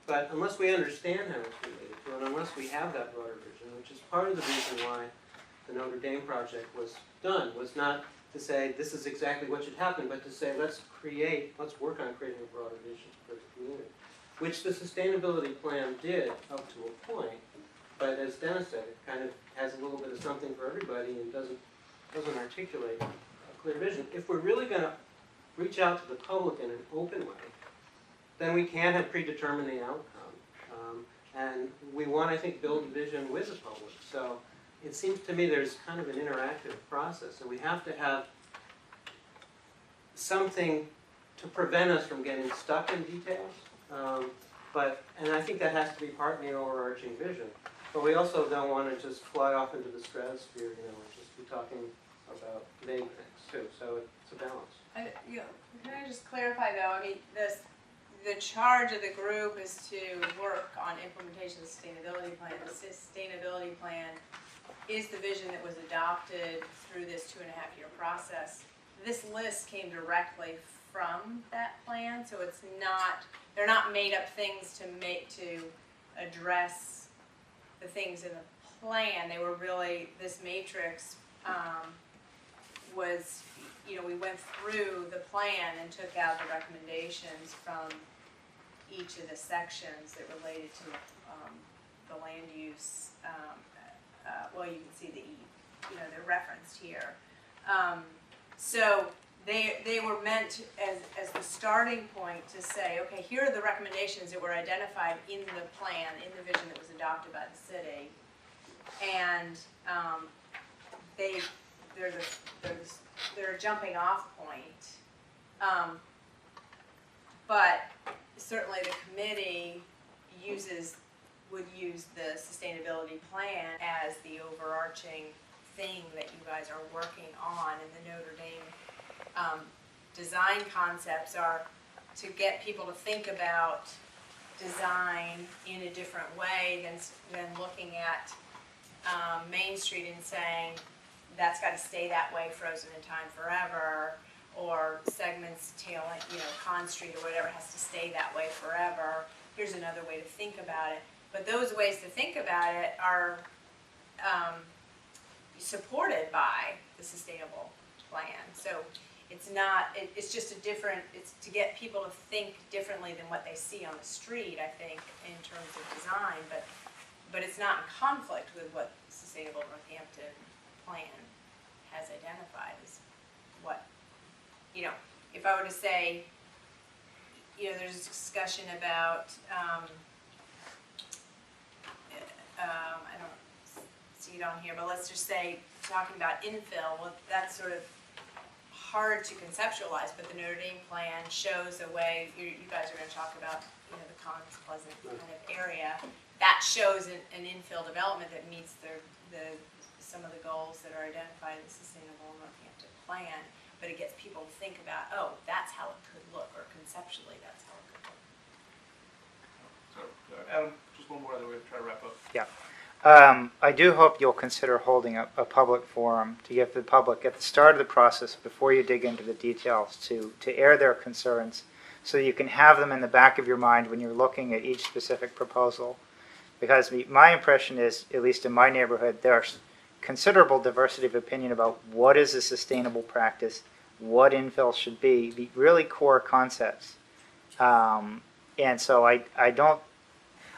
C: But unless we understand how it's related to, and unless we have that broader vision, which is part of the reason why the Notre Dame project was done, was not to say this is exactly what should happen, but to say let's work on creating a broader vision for the community, which the sustainability plan did up to a point. But as Dennis said, it kind of has a little bit of something for everybody and doesn't articulate a clear vision. If we're really going to reach out to the public in an open way, then we can't have predetermined the outcome. And we want, I think, build a vision with the public. So it seems to me there's kind of an interactive process, and we have to have something to prevent us from getting stuck in details. And I think that has to be part of the overarching vision. But we also don't want to just fly off into the stratosphere, and just be talking about vague things too. So it's a balance.
B: Can I just clarify though, I mean, the charge of the group is to work on implementation of the sustainability plan. The sustainability plan is the vision that was adopted through this 2.5-year process. This list came directly from that plan, so they're not made up things to address the things in the plan. They were really, this matrix was, we went through the plan and took out the recommendations from each of the sections that related to the land use. Well, you can see they're referenced here. So they were meant as the starting point to say, okay, here are the recommendations that were identified in the plan, in the vision that was adopted by the city, and they're a jumping off point. But certainly the committee would use the sustainability plan as the overarching thing that you guys are working on, and the Notre Dame design concepts are to get people to think about design in a different way than looking at Main Street and saying that's got to stay that way frozen in time forever, or segments Con Street or whatever has to stay that way forever. Here's another way to think about it. But those ways to think about it are supported by the sustainable plan. So it's just it's to get people to think differently than what they see on the street, I think, in terms of design, but it's not in conflict with what Sustainable Northampton Plan has identified as what, if I were to say, there's a discussion about, I don't see it on here, but let's just say, talking about infill, well, that's sort of hard to conceptualize, but the Notre Dame plan shows a way, you guys are going to talk about, the Commons Pleasant kind of area, that shows an infill development that meets some of the goals that are identified in the Sustainable Northampton Plan, but it gets people to think about, oh, that's how it could look, or conceptually that's how it could look.
A: So, Adam, just one more other way to try to wrap up.
K: Yeah. I do hope you'll consider holding a public forum to give the public at the start of the process, before you dig into the details, to air their concerns, so you can have them in the back of your mind when you're looking at each specific proposal. Because my impression is, at least in my neighborhood, there's considerable diversity of opinion about what is a sustainable practice, what infill should be, the really core concepts. And so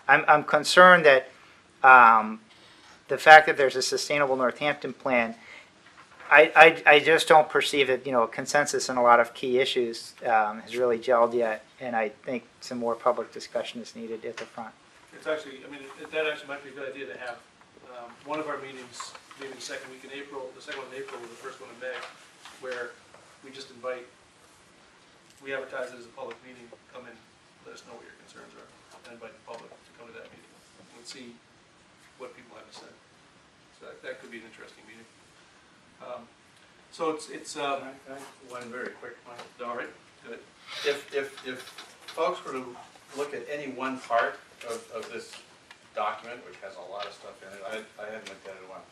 K: I'm concerned that the fact that there's a Sustainable Northampton Plan, I just don't perceive that, a consensus on a lot of key issues has really gelled yet, and I think some more public discussion is needed at the front.
A: It's actually, that actually might be a good idea to have one of our meetings, maybe the second week in April, the second one in April or the first one in May, where we just invite, we advertise it as a public meeting, come in, let us know what your concerns are, and invite the public to come to that meeting and see what people have to say. So that could be an interesting meeting. So it's
E: One very quick point.
A: all right, good.
E: If folks were to look at any one part of this document, which has a lot of stuff in it, I hadn't looked at it in a while.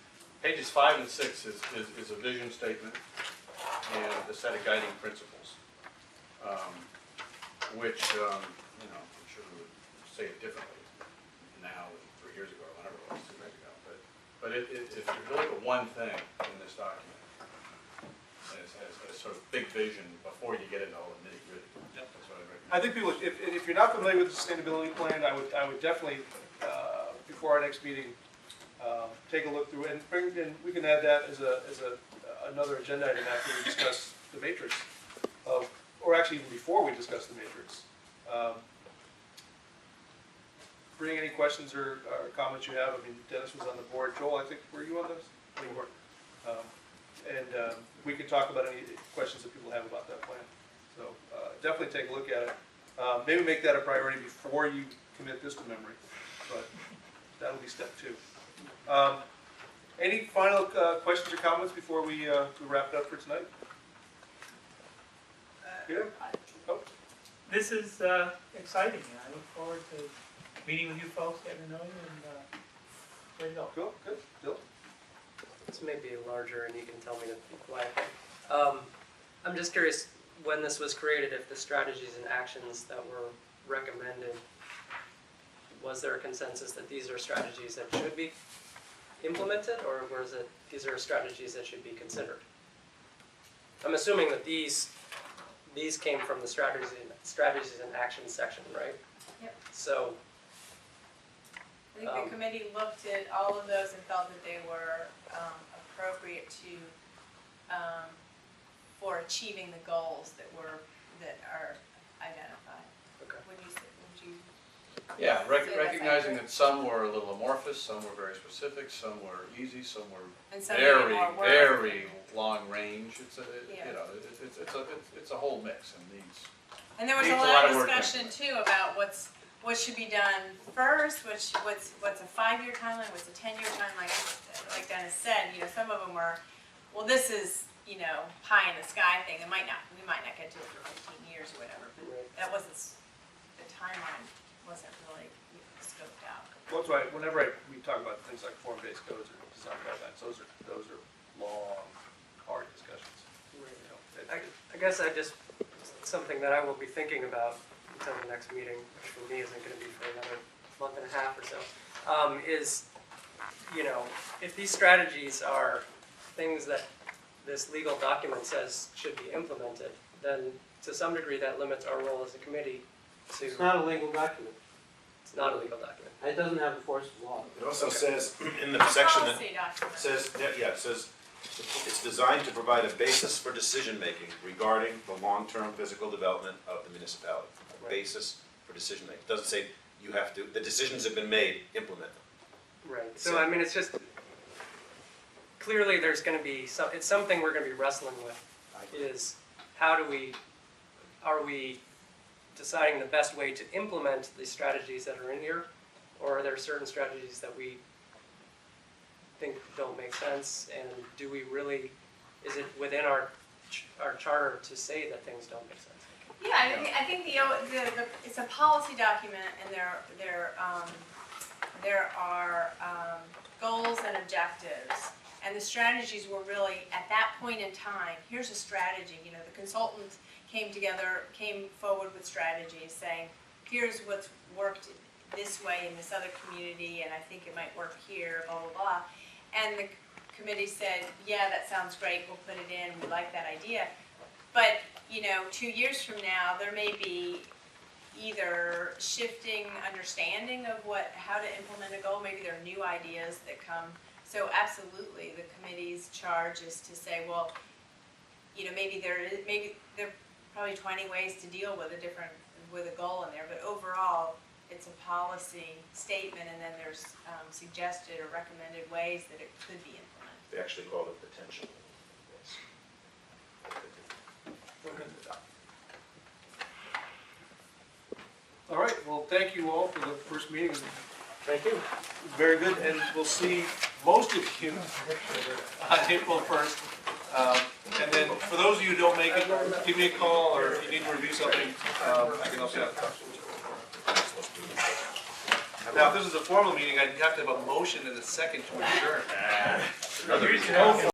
E: Pages 5 and 6 is a vision statement and a set of guiding principles, which, I'm sure we would say it differently now than 3 years ago, or whenever it was, 2 years ago. But if you look at one thing in this document, as a sort of big vision before you get into all the nitty-gritty.
A: Yep.
E: That's what I recommend.
A: I think people, if you're not familiar with the sustainability plan, I would definitely, before our next meeting, take a look through it, and we can add that as another agenda item after we discuss the matrix or actually even before we discuss the matrix. Bring any questions or comments you have. Dennis was on the board. Joel, I think, were you on this? No, you weren't. And we can talk about any questions that people have about that plan. So definitely take a look at it. Maybe make that a priority before you commit this to memory, but that'll be step 2. Any final questions or comments before we wrap it up for tonight? Yeah. Oh.
F: This is exciting, and I look forward to meeting with you folks, getting to know you, and there you go.
A: Cool. Good. Bill.
I: This may be larger and you can tell me to be quiet. I'm just curious, when this was created, if the strategies and actions that were recommended, was there a consensus that these are strategies that should be implemented, or was it these are strategies that should be considered? I'm assuming that these came from the strategies and actions section, right?
B: Yep.
I: So
B: I think the committee looked at all of those and felt that they were appropriate for achieving the goals that are identified.
I: Okay.
B: Would you
E: Yeah,
B: say that's
E: recognizing
B: accurate?
E: that some were a little amorphous, some were very specific, some were easy, some were
B: And some maybe
E: very,
B: more work.
E: very long range. It's
B: Yeah.
E: it's a whole mix and needs.
B: And there was a
E: Needs a
B: lot
E: lot
B: of
E: of work
B: discussion too about what should be done first, what's a 5-year timeline, what's a 10-year timeline. Like Dennis said, some of them were, well, this is pie in the sky thing. We might not get to it for 15 years or whatever, but that wasn't the timeline wasn't really scoped out.
A: Well, that's why whenever we talk about things like form-based codes or design guidelines, those are long, hard discussions.
I: I guess something that I will be thinking about until the next meeting, which for me isn't going to be for another month and a half or so, is, if these strategies are things that this legal document says should be implemented, then to some degree that limits our role as a committee to.
C: It's not a legal document.
I: It's not a legal document.
C: It doesn't have the force of law.
D: It also says in the section that
B: Policy document.
D: says, it says it's designed to provide a basis for decision-making regarding the long-term physical development of the municipality. A basis for decision-making. It doesn't say you have to, the decisions have been made, implement them.
I: Right. So it's just clearly there's going to be it's something we're going to be wrestling with. Is are we deciding the best way to implement the strategies that are in here, or are there certain strategies that we think don't make sense, and do we really, is it within our charter to say that things don't make sense?
B: Yeah, I think it's a policy document, and there are goals and objectives, and the strategies were really at that point in time. Here's a strategy. The consultant came forward with strategies, saying, here's what's worked this way in this other community, and I think it might work here, blah blah blah. And the committee said, yeah, that sounds great. We'll put it in. We like that idea. But 2 years from now, there may be either shifting understanding of how to implement a goal, maybe there are new ideas that come. So absolutely, the committee's charge is to say, well, maybe there are probably 20 ways to deal with a goal in there, but overall, it's a policy statement, and then there's suggested or recommended ways that it could be implemented.
D: They actually call it potential.
A: All right, well, thank you all for the first meeting.
C: Thank you.
A: Very good, and we'll see most of you on April 1st. And then, for those of you who don't make it, give me a call, or if you need to review something, I can help you out. Now, if this is a formal meeting, I'd have to have a motion and a second to adjourn.